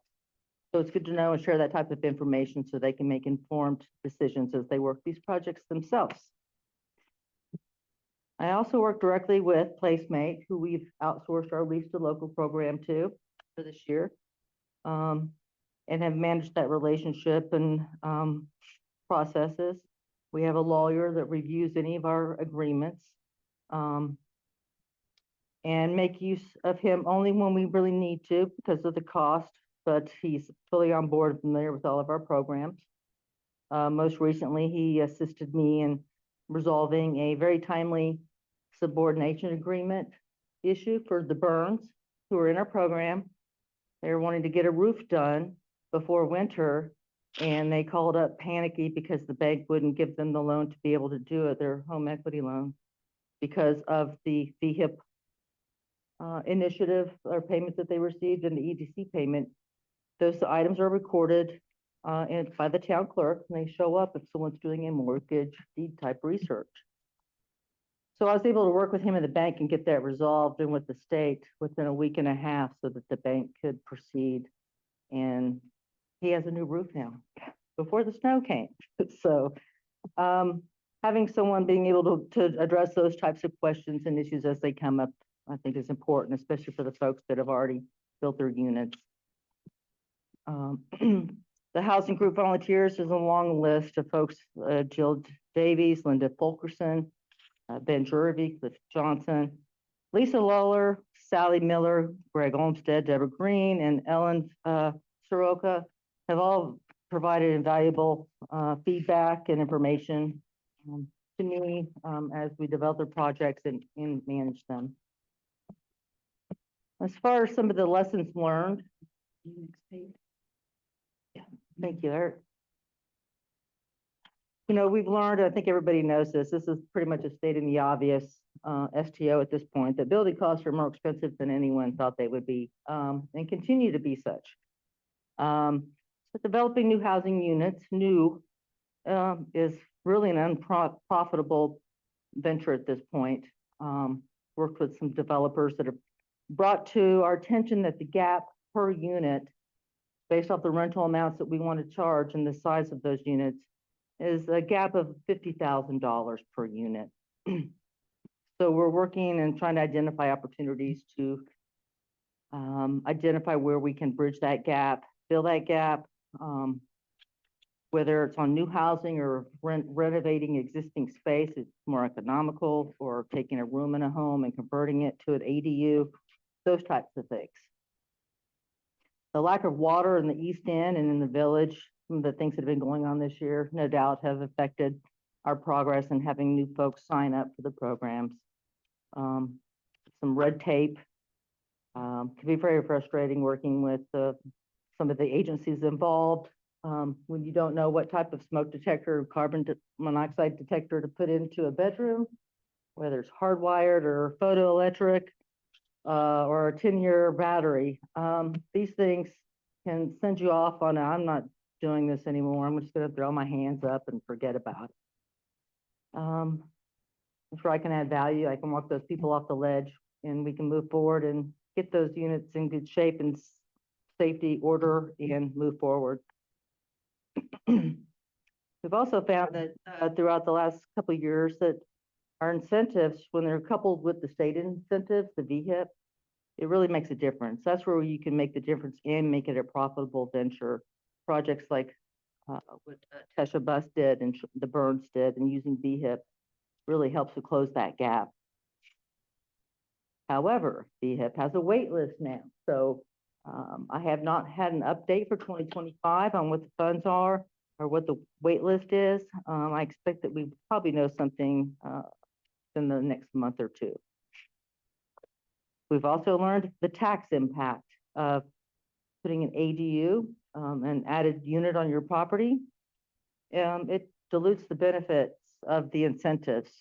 So it's good to know and share that type of information so they can make informed decisions as they work these projects themselves. I also work directly with Placemate, who we've outsourced our lease to local program to for this year, and have managed that relationship and processes. We have a lawyer that reviews any of our agreements, and make use of him only when we really need to because of the cost, but he's fully on board, familiar with all of our programs. Most recently, he assisted me in resolving a very timely subordination agreement issue for the Burns, who are in our program. They were wanting to get a roof done before winter, and they called up panicky because the bank wouldn't give them the loan to be able to do it, their home equity loan, because of the VHIP initiative or payment that they received and the EDC payment. Those items are recorded and by the town clerk, and they show up if someone's doing a mortgage deed type research. So I was able to work with him in the bank and get that resolved and with the state within a week and a half so that the bank could proceed. And he has a new roof now before the snow came. So having someone being able to address those types of questions and issues as they come up, I think is important, especially for the folks that have already built their units. The housing group volunteers is a long list of folks, Jill Davies, Linda Fulkerson, Ben Jervey, Cliff Johnson, Lisa Lawler, Sally Miller, Greg Olmsted, Deborah Green, and Ellen Soroka have all provided invaluable feedback and information to me as we develop their projects and manage them. As far as some of the lessons learned, yeah, thank you, Eric. You know, we've learned, I think everybody knows this is pretty much a stating the obvious STO at this point, that building costs are more expensive than anyone thought they would be, and continue to be such. But developing new housing units, is really an unprofitable venture at this point. Worked with some developers that have brought to our attention that the gap per unit, based off the rental amounts that we want to charge and the size of those units, is a gap of $50,000 per unit. So we're working and trying to identify opportunities to identify where we can bridge that gap, fill that gap, whether it's on new housing or renovating existing space, it's more economical, or taking a room in a home and converting it to an ADU, those types of things. The lack of water in the East End and in the village, some of the things that have been going on this year, no doubt have affected our progress in having new folks sign up for the programs. Some red tape can be very frustrating working with some of the agencies involved when you don't know what type of smoke detector or carbon monoxide detector to put into a bedroom, whether it's hardwired or photoelectric or a 10-year battery. These things can send you off on I'm not doing this anymore. I'm just going to throw my hands up and forget about it. I'm sure I can add value. I can walk those people off the ledge and we can move forward and get those units in good shape and safety, order, and move forward. We've also found that throughout the last couple of years that our incentives, when they're coupled with the state incentives, the VHIP, it really makes a difference. That's where you can make the difference and make it a profitable venture. Projects like what Tesha Bus did and the Burns did, and using VHIP really helps to close that gap. However, VHIP has a wait list now. So I have not had an update for 2025 on what the funds are or what the wait list is. I expect that we probably know something in the next month or two. We've also learned the tax impact of putting an ADU, an added unit on your property. it dilutes the benefits of the incentives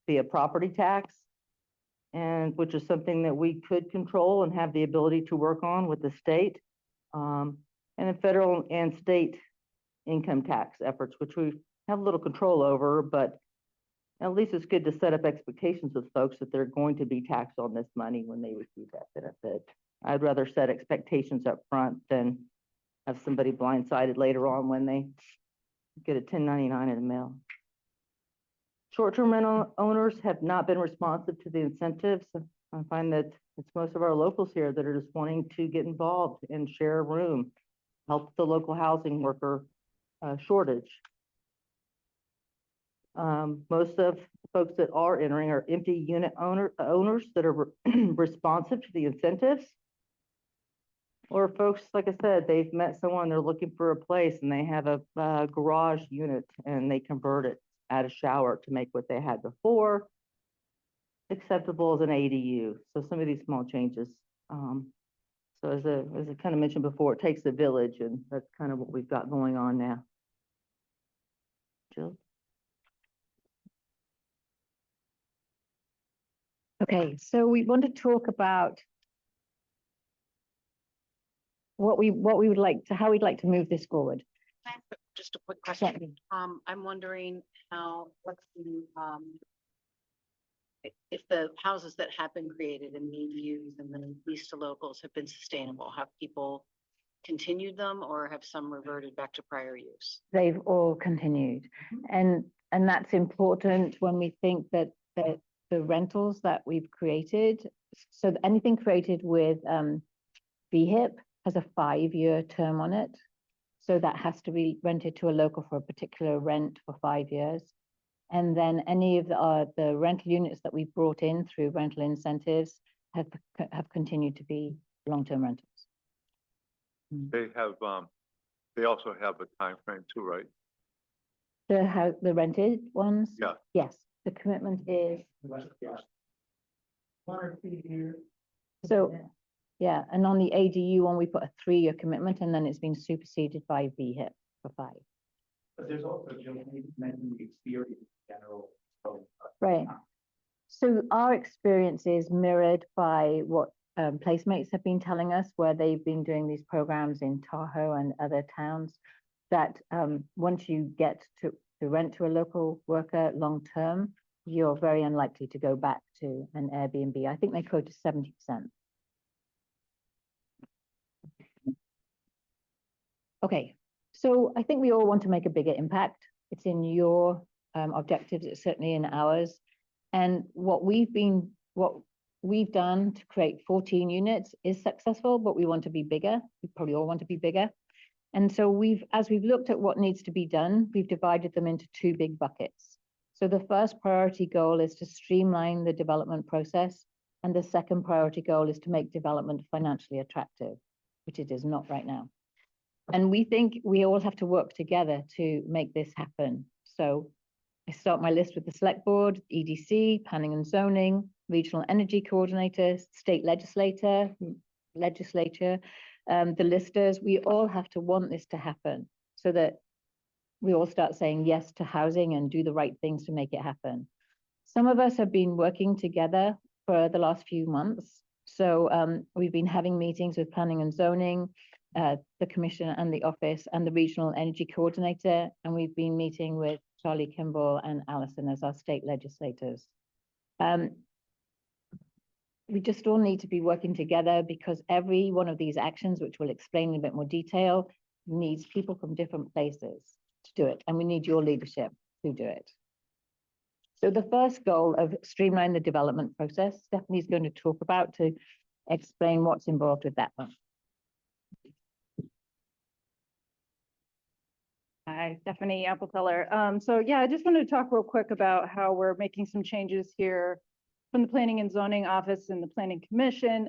via property tax, and which is something that we could control and have the ability to work on with the state, and then federal and state income tax efforts, which we have a little control over, but at least it's good to set up expectations with folks that they're going to be taxed on this money when they receive that benefit. I'd rather set expectations up front than have somebody blindsided later on when they get a 1099 in the mail. Short-term rental owners have not been responsive to the incentives. I find that it's most of our locals here that are just wanting to get involved and share a room, help the local housing worker shortage. Most of the folks that are entering are empty unit owners that are responsive to the incentives. Or folks, like I said, they've met someone, they're looking for a place and they have a garage unit and they convert it, add a shower to make what they had before acceptable as an ADU. So some of these small changes. So as I kind of mentioned before, it takes a village, and that's kind of what we've got going on now. Jill? Okay, so we want to talk about what we would like to, how we'd like to move this forward. Just a quick question. I'm wondering what's the, if the houses that have been created and being used and then leased to locals have been sustainable, have people continued them or have some reverted back to prior use? They've all continued. And that's important when we think that the rentals that we've created, so anything created with VHIP has a 5-year term on it. So that has to be rented to a local for a particular rent for 5 years. And then any of the rental units that we've brought in through rental incentives have continued to be long-term rentals. They have, they also have a time frame too, right? The rented ones? Yeah. Yes, the commitment is. 1 or 2 years. So, yeah, and on the ADU one, we put a 3-year commitment and then it's been superseded by VHIP for 5. But there's also just mentioned the experience in general. Right. So our experience is mirrored by what placemates have been telling us, where they've been doing these programs in Tahoe and other towns, that once you get to rent to a local worker long term, you're very unlikely to go back to an Airbnb. I think they quoted 70%. Okay, so I think we all want to make a bigger impact. It's in your objectives, it's certainly in ours. And what we've done to create 14 units is successful, but we want to be bigger. We probably all want to be bigger. And so as we've looked at what needs to be done, we've divided them into 2 big buckets. So the first priority goal is to streamline the development process. And the second priority goal is to make development financially attractive, which it is not right now. And we think we all have to work together to make this happen. So I start my list with the select board, EDC, planning and zoning, regional energy coordinator, state legislature, the listers. We all have to want this to happen so that we all start saying yes to housing and do the right things to make it happen. Some of us have been working together for the last few months. So we've been having meetings with planning and zoning, the commission and the office and the regional energy coordinator. And we've been meeting with Charlie Kimball and Allison as our state legislators. We just all need to be working together because every one of these actions, which we'll explain in a bit more detail, needs people from different places to do it. And we need your leadership to do it. So the first goal of streamline the development process, Stephanie's going to talk about to explain what's involved with that one. Hi, Stephanie Appleteller. So yeah, I just wanted to talk real quick about how we're making some changes here from the Planning and Zoning Office and the Planning Commission,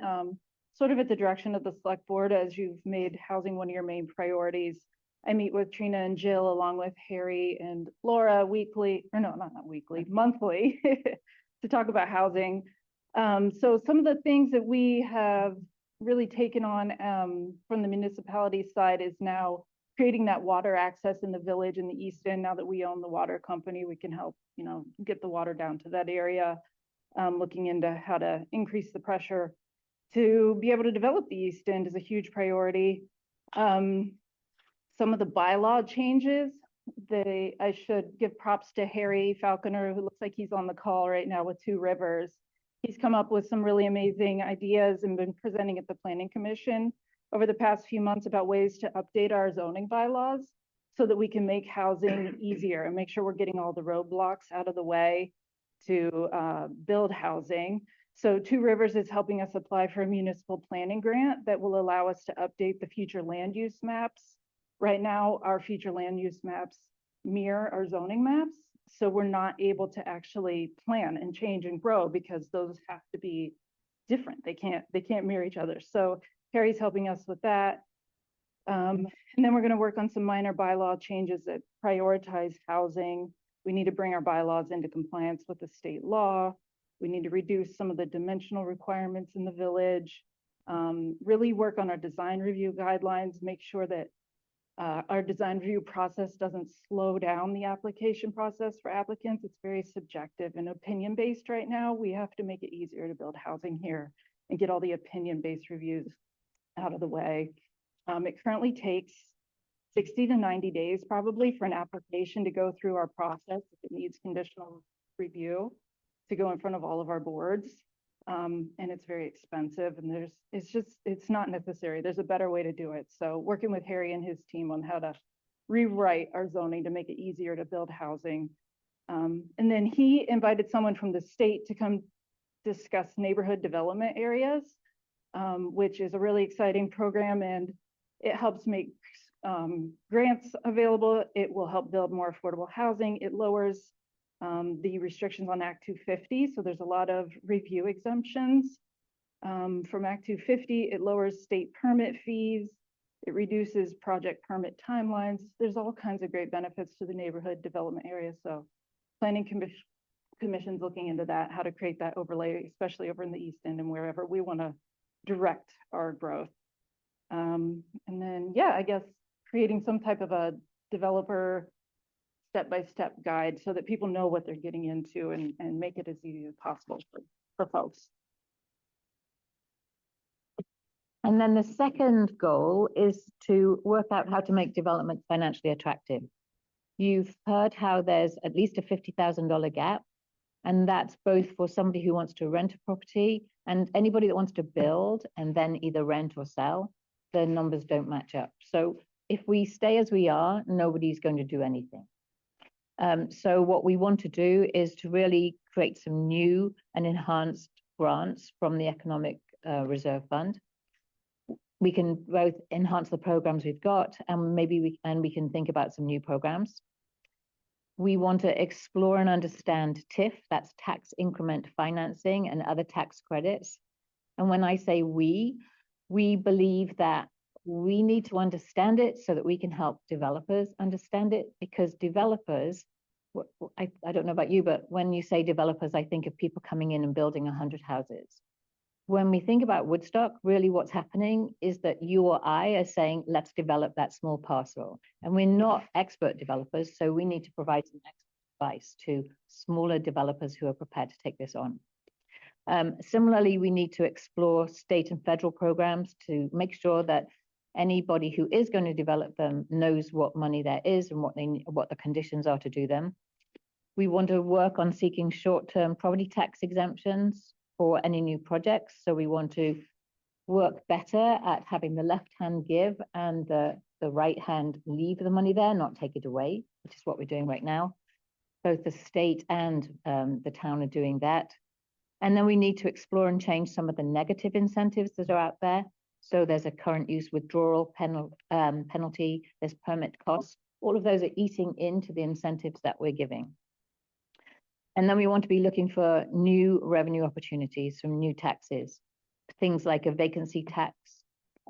sort of at the direction of the Select Board, as you've made housing one of your main priorities. I meet with Trina and Jill along with Harry and Laura weekly, or no, not weekly, monthly, to talk about housing. So some of the things that we have really taken on from the municipality side is now creating that water access in the village in the East End. Now that we own the water company, we can help, you know, get the water down to that area. Looking into how to increase the pressure to be able to develop the East End is a huge priority. Some of the bylaw changes, I should give props to Harry Falconer, who looks like he's on the call right now with Two Rivers. He's come up with some really amazing ideas and been presenting at the Planning Commission over the past few months about ways to update our zoning bylaws so that we can make housing easier and make sure we're getting all the roadblocks out of the way to build housing. So Two Rivers is helping us apply for a municipal planning grant that will allow us to update the future land use maps. Right now, our future land use maps mirror our zoning maps. So we're not able to actually plan and change and grow because those have to be different. They can't mirror each other. So Harry's helping us with that. And then we're going to work on some minor bylaw changes that prioritize housing. We need to bring our bylaws into compliance with the state law. We need to reduce some of the dimensional requirements in the village, really work on our design review guidelines, make sure that our design review process doesn't slow down the application process for applicants. It's very subjective and opinion-based right now. We have to make it easier to build housing here and get all the opinion-based reviews out of the way. It currently takes 60 to 90 days probably for an application to go through our process if it needs conditional review to go in front of all of our boards. And it's very expensive and it's not necessary. There's a better way to do it. So working with Harry and his team on how to rewrite our zoning to make it easier to build housing. And then he invited someone from the state to come discuss neighborhood development areas, which is a really exciting program, and it helps make grants available. It will help build more affordable housing. It lowers the restrictions on Act 250. So there's a lot of review exemptions from Act 250. It lowers state permit fees. It reduces project permit timelines. There's all kinds of great benefits to the neighborhood development area. So Planning Commission's looking into that, how to create that overlay, especially over in the East End and wherever we want to direct our growth. And then, yeah, I guess creating some type of a developer step-by-step guide so that people know what they're getting into and make it as easy as possible for folks. And then the second goal is to work out how to make development financially attractive. You've heard how there's at least a $50,000 gap, and that's both for somebody who wants to rent a property and anybody that wants to build and then either rent or sell. The numbers don't match up. So if we stay as we are, nobody's going to do anything. So what we want to do is to really create some new and enhanced grants from the Economic Reserve Fund. We can both enhance the programs we've got, and maybe we can think about some new programs. We want to explore and understand TIF, that's tax increment financing and other tax credits. And when I say we believe that we need to understand it so that we can help developers understand it, because developers, I don't know about you, but when you say developers, I think of people coming in and building 100 houses. When we think about Woodstock, really what's happening is that you or I are saying, let's develop that small parcel. And we're not expert developers, so we need to provide some advice to smaller developers who are prepared to take this on. Similarly, we need to explore state and federal programs to make sure that anybody who is going to develop them knows what money there is and what the conditions are to do them. We want to work on seeking short-term property tax exemptions for any new projects. So we want to work better at having the left hand give and the right hand leave the money there, not take it away, which is what we're doing right now. Both the state and the town are doing that. And then we need to explore and change some of the negative incentives that are out there. So there's a current use withdrawal penalty, there's permit costs. All of those are eating into the incentives that we're giving. And then we want to be looking for new revenue opportunities from new taxes. Things like a vacancy tax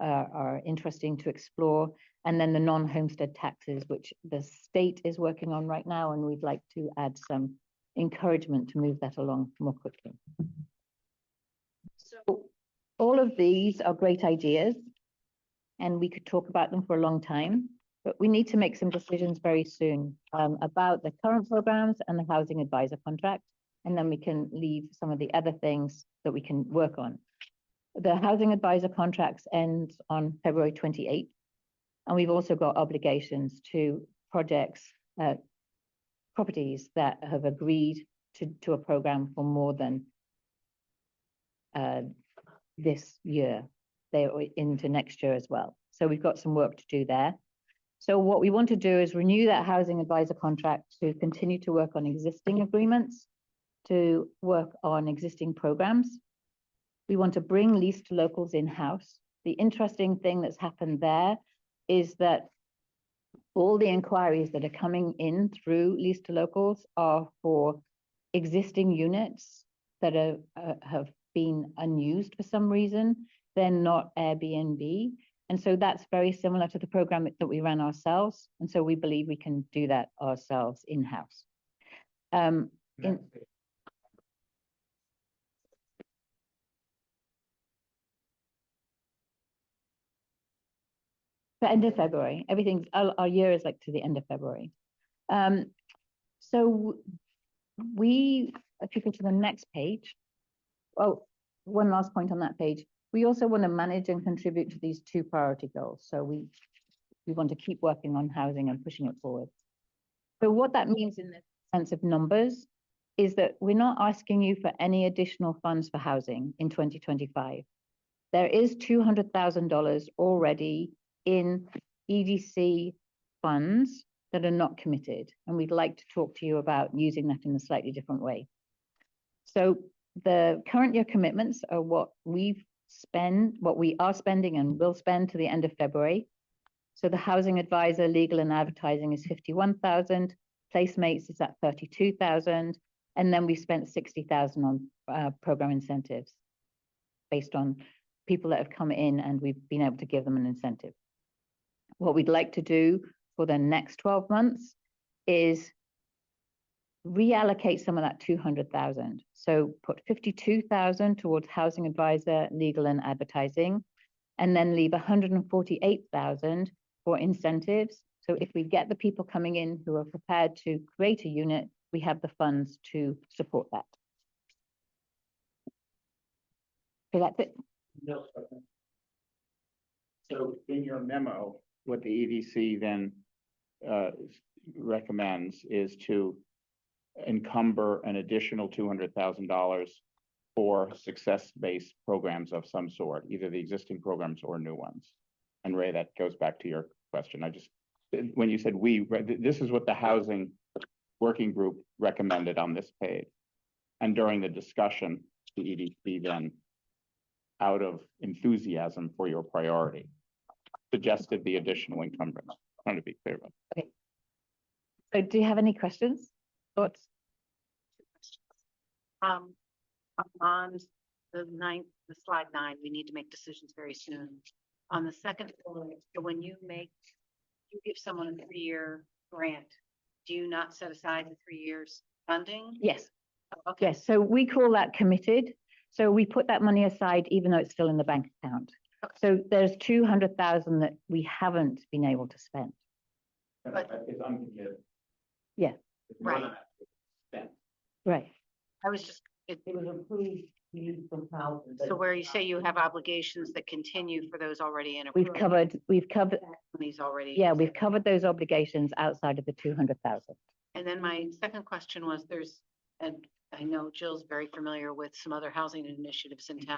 are interesting to explore. And then the non-homestead taxes, which the state is working on right now, and we'd like to add some encouragement to move that along more quickly. So all of these are great ideas, and we could talk about them for a long time. But we need to make some decisions very soon about the current programs and the housing advisor contract. And then we can leave some of the other things that we can work on. The housing advisor contracts ends on February 28th. And we've also got obligations to projects, properties that have agreed to a program for more than this year. They're into next year as well. So we've got some work to do there. So what we want to do is renew that housing advisor contract to continue to work on existing agreements, to work on existing programs. We want to bring lease to locals in-house. The interesting thing that's happened there is that all the inquiries that are coming in through lease to locals are for existing units that have been unused for some reason. They're not Airbnb. And so that's very similar to the program that we ran ourselves. And so we believe we can do that ourselves in-house. The end of February, everything's, our year is like to the end of February. So if you go to the next page, oh, one last point on that page. We also want to manage and contribute to these 2 priority goals. So we want to keep working on housing and pushing it forward. So what that means in the sense of numbers is that we're not asking you for any additional funds for housing in 2025. There is $200,000 already in EDC funds that are not committed. And we'd like to talk to you about using that in a slightly different way. So the current year commitments are what we are spending and will spend to the end of February. So the housing advisor, legal and advertising is 51,000, placemates is at 32,000, and then we spent 60,000 on program incentives based on people that have come in and we've been able to give them an incentive. What we'd like to do for the next 12 months is reallocate some of that 200,000. So put 52,000 towards housing advisor, legal and advertising, and then leave 148,000 for incentives. So if we get the people coming in who are prepared to create a unit, we have the funds to support that. So that's it. So in your memo, what the EDC then recommends is to encumber an additional $200,000 for success-based programs of some sort, either the existing programs or new ones. And Ray, that goes back to your question. When you said this is what the housing working group recommended on this page. And during the discussion, the EDC then, out of enthusiasm for your priority, suggested the additional encumbrance. I'm trying to be clear about that. Okay. So do you have any questions, thoughts? On the slide 9, we need to make decisions very soon. On the second floor, so when you give someone a 3-year grant, do you not set aside the 3 years funding? Yes. Oh, okay. Yes. So we call that committed. So we put that money aside, even though it's still in the bank account. Okay. So there's 200,000 that we haven't been able to spend. But it's uncommitted. Yeah. Right. Right. I was just, It was approved from housing. so where you say you have obligations that continue for those already in. We've covered, These already. yeah, we've covered those obligations outside of the 200,000. And then my second question was and I know Jill's very familiar with some other housing initiatives in town.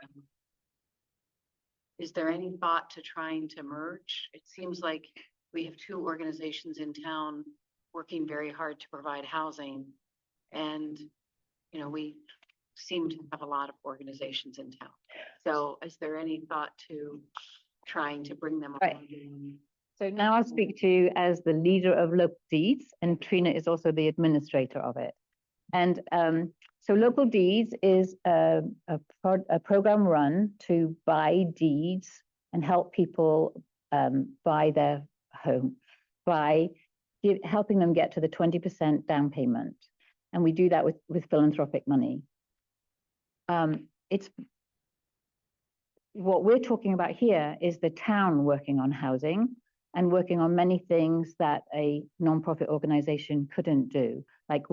Is there any thought to trying to merge? It seems like we have 2 organizations in town working very hard to provide housing. And, we seem to have a lot of organizations in town. So is there any thought to trying to bring them? Right. So now I'll speak to you as the leader of Local Deeds, and Trina is also the administrator of it. And so Local Deeds is a program run to buy deeds and help people buy their home by helping them get to the 20% down payment. And we do that with philanthropic money. It's what we're talking about here is the town working on housing. and working on many things that a nonprofit organization couldn't do, like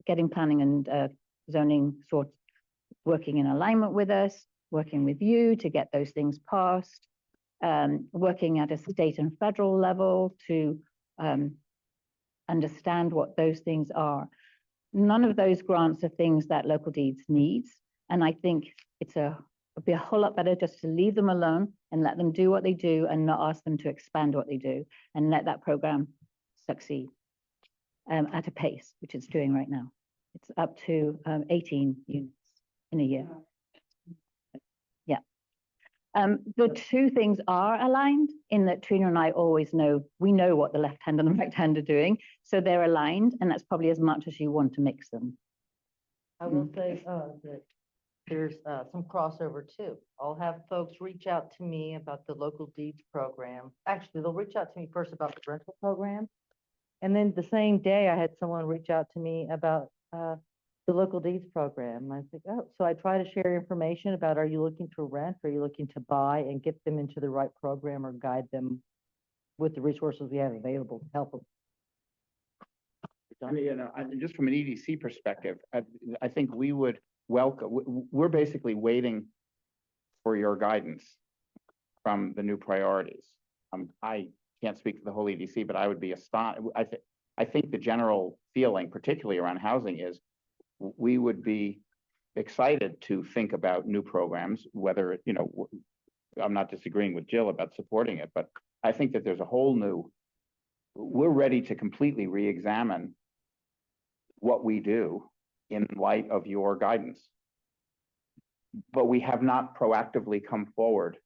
getting planning and zoning working in alignment with us, working with you to get those things passed, working at a state and federal level to understand what those things are. None of those grants are things that local deeds needs. And I think it'd be a whole lot better just to leave them alone and let them do what they do and not ask them to expand what they do and let that program succeed at a pace, which it's doing right now. It's up to 18 units in a year. Yeah. The two things are aligned in that Trina and I always know, we know what the left hand and the right hand are doing. So they're aligned, and that's probably as much as you want to mix them. I will say, that there's, some crossover too. I'll have folks reach out to me about the local deeds program. Actually, they'll reach out to me first about the rental program. And then the same day, I had someone reach out to me about, the local deeds program. I think, oh, so I try to share information about, are you looking to rent? Are you looking to buy, and get them into the right program or guide them with the resources we have available to help them. I mean, just from an EDC perspective, I think we would welcome, we're basically waiting for your guidance from the new priorities. I can't speak for the whole EDC, but I would be astonished. I think the general feeling, particularly around housing, is we would be excited to think about new programs, whether, you know, I'm not disagreeing with Jill about supporting it, but I think that there's a whole new, we're ready to completely re-examine what we do in light of your guidance. But we have not proactively come forward.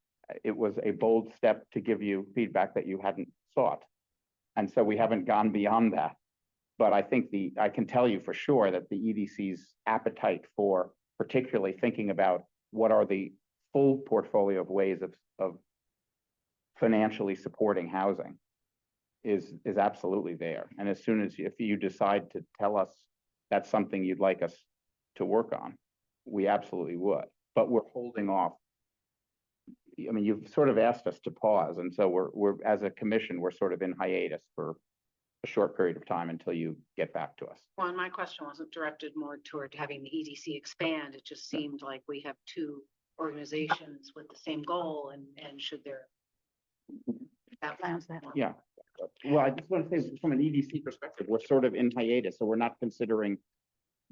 It was a bold step to give you feedback that you hadn't sought. And so we haven't gone beyond that. But I think I can tell you for sure that the EDC's appetite for particularly thinking about what are the full portfolio of ways of financially supporting housing is absolutely there. And as soon as, if you decide to tell us that's something you'd like us to work on, we absolutely would. But we're holding off. I mean, you've sort of asked us to pause, and so we're as a commission, we're sort of in hiatus for a short period of time until you get back to us. Well, and my question wasn't directed more toward having the EDC expand. It just seemed like we have two organizations with the same goal, and should there. Yeah. Well, I just want to say from an EDC perspective, we're sort of in hiatus, so we're not considering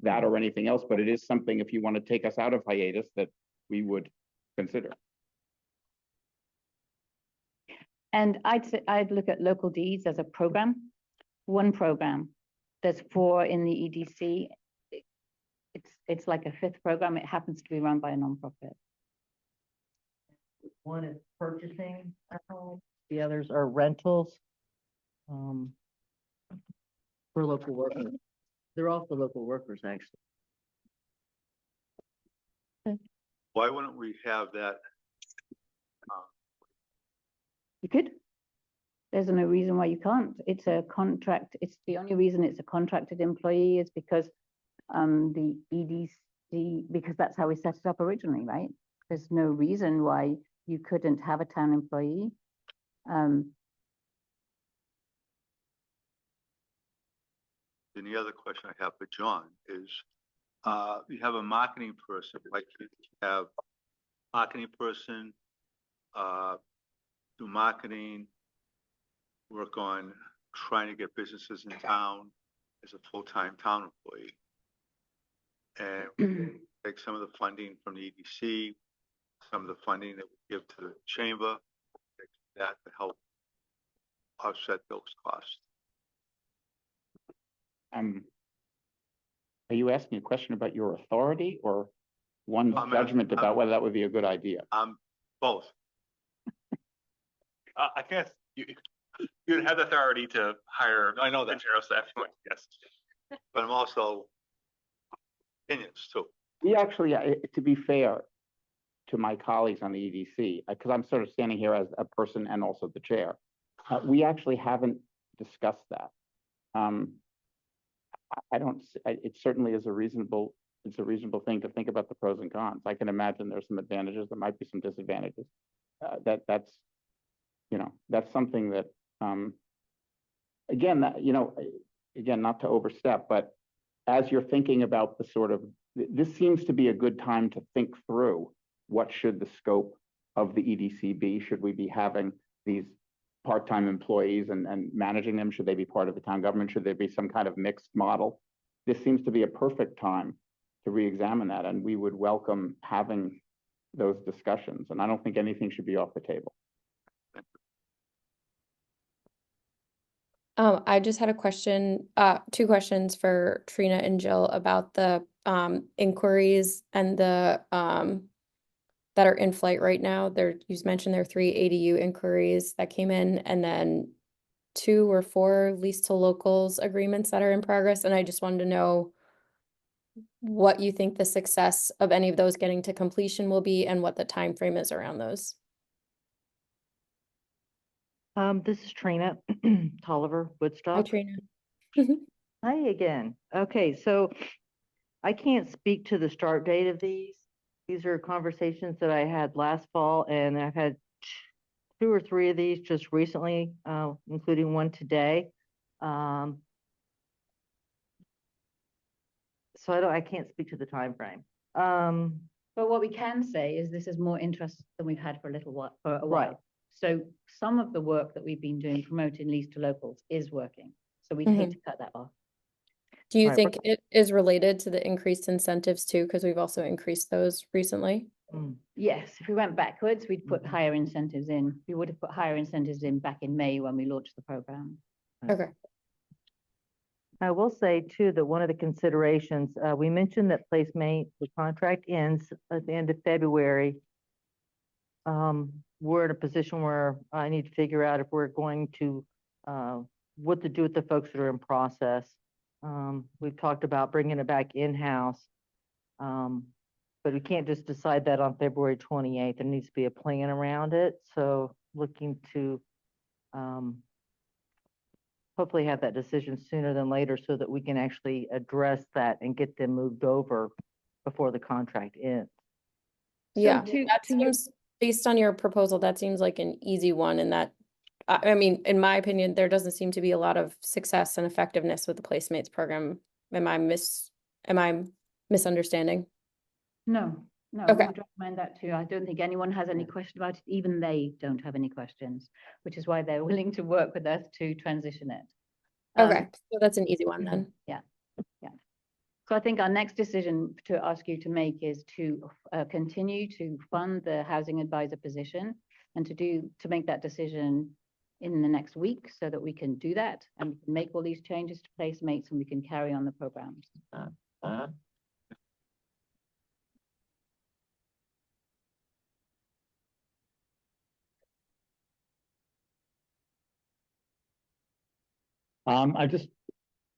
that or anything else, but it is something, if you want to take us out of hiatus, that we would consider. And I'd look at local deeds as a program, one program. There's 4 in the EDC. It's like a 5th program. It happens to be run by a nonprofit. One is purchasing a home, the others are rentals. For local workers. They're also local workers, actually. Why wouldn't we have that? You could. There's no reason why you can't. It's a contract. It's the only reason it's a contracted employee is because the EDC, because that's how we set it up originally, right? There's no reason why you couldn't have a town employee. And the other question I have for John is, you have a marketing person, like you have marketing person, do marketing, work on trying to get businesses in town as a full-time town employee. And take some of the funding from the EDC, some of the funding that we give to the chamber, that to help offset those costs. Are you asking a question about your authority or one judgment about whether that would be a good idea? Both. I guess you have the authority to hire. I know that. Material staff, yes. But I'm also opinions too. We actually, to be fair to my colleagues on the EDC, because I'm sort of standing here as a person and also the chair, we actually haven't discussed that. It certainly is a reasonable thing to think about the pros and cons. I can imagine there's some advantages, there might be some disadvantages. that's something that, again, again, not to overstep, but as you're thinking about the sort of, this seems to be a good time to think through what should the scope of the EDC be? Should we be having these part-time employees and managing them? Should they be part of the town government? Should there be some kind of mixed model? This seems to be a perfect time to re-examine that, and we would welcome having those discussions. And I don't think anything should be off the table. I just had a question, two questions for Trina and Jill about the inquiries and the that are in flight right now. You mentioned there are 3 ADU inquiries that came in, and then 2 or 4 lease to locals agreements that are in progress. And I just wanted to know what you think the success of any of those getting to completion will be and what the time frame is around those. This is Trina Tolliver, Hi, Woodstock. Trina. Hi again. Okay, so I can't speak to the start date of these. These are conversations that I had last fall, and I've had 2 or 3 of these just recently, including one today. So I can't speak to the time frame. But what we can say is this is more interest than we've had for a little while, for a while. Right. So some of the work that we've been doing promoting lease to locals is working. So we'd hate to cut that off. Do you Right, think it is related to the increased incentives too? Because we've also increased those recently. Yes, if we went backwards, we'd put higher incentives in. We would have put higher incentives in back in May when we launched the program. Okay. I will say too, that one of the considerations, we mentioned that placemate, the contract ends at the end of February. We're in a position where I need to figure out if we're going to, what to do with the folks that are in process. We've talked about bringing it back in-house. But we can't just decide that on February 28th. There needs to be a plan around it. So looking to, hopefully have that decision sooner than later so that we can actually address that and get them moved over before the contract ends. Yeah, that seems, based on your proposal, that seems like an easy one, and that, I mean, in my opinion, there doesn't seem to be a lot of success and effectiveness with the Placemates program. Am I misunderstanding? No, Okay. I would recommend that too. I don't think anyone has any question about it. Even they don't have any questions, which is why they're willing to work with us to transition it. Okay, so that's an easy one then. Yeah. So I think our next decision to ask you to make is to continue to fund the housing advisor position and to make that decision in the next week so that we can do that and make all these changes to Placemates and we can carry on the programs.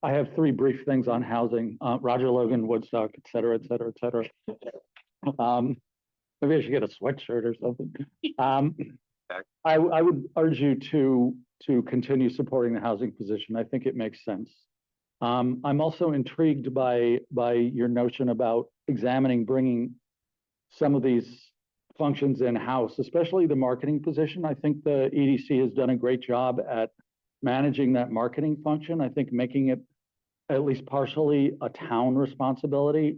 I have 3 brief things on housing, Roger Logan, Woodstock, et cetera, et cetera, et cetera. Maybe I should get a sweatshirt or something. I would urge you to continue supporting the housing position. I think it makes sense. I'm also intrigued by your notion about examining bringing some of these functions in-house, especially the marketing position. I think the EDC has done a great job at managing that marketing function. I think making it at least partially a town responsibility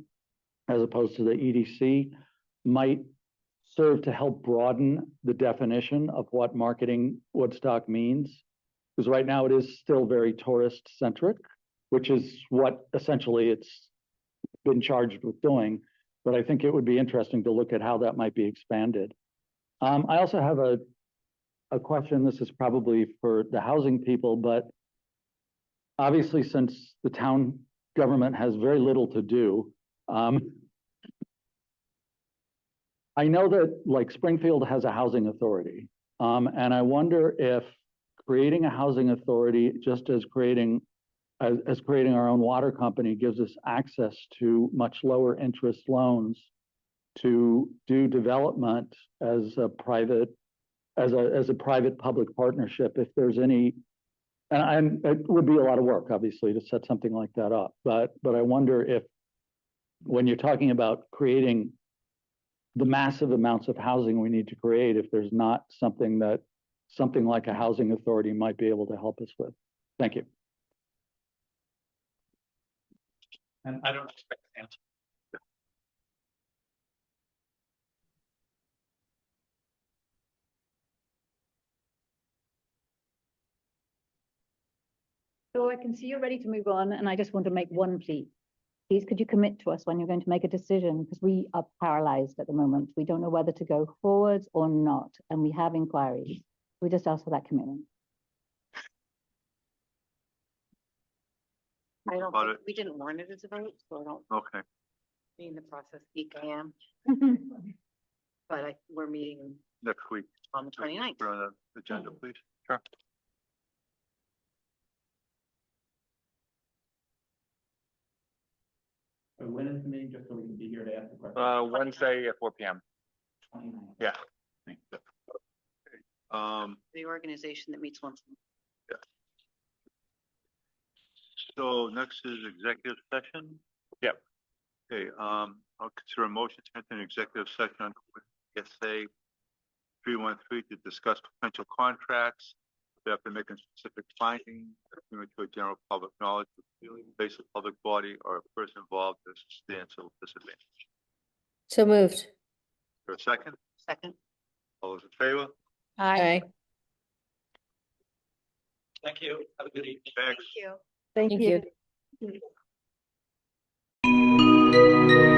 as opposed to the EDC might serve to help broaden the definition of what marketing Woodstock means. Because right now it is still very tourist centric, which is what essentially it's been charged with doing. But I think it would be interesting to look at how that might be expanded. I also have a question. This is probably for the housing people, but obviously since the town government has very little to do, I know that like Springfield has a housing authority, and I wonder if creating a housing authority, just as creating our own water company, gives us access to much lower interest loans to do development as a private public partnership. If there's any, and it would be a lot of work, obviously, to set something like that up. But I wonder if, when you're talking about creating the massive amounts of housing we need to create, if there's not something that something like a housing authority might be able to help us with. Thank you. And I don't expect an answer. So I can see you're ready to move on, and I just want to make one plea. Please, could you commit to us when you're going to make a decision? Because we are paralyzed at the moment. We don't know whether to go forwards or not, and we have inquiries. We just ask for that commitment. I don't About think, it. we didn't warn it as a vote, so I don't, Okay, be in the process, peak I am, but we're meeting next week. on the 29th. Put on the agenda, please. Sure. When is the meeting, just so we can be here to ask the question? Wednesday at 4 p.m. Yeah. The organization that meets once. So next is executive session. Yep. Okay, I'll consider a motion to enter an executive session on SA 313 to discuss potential contracts. We have to make a specific finding, to a general public knowledge, face of public body or a person involved in substantial disadvantage. So moved. For a second, Second. all those in favor? Aye. Thank you. Have a good evening. Thanks. you. Thank you.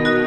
you.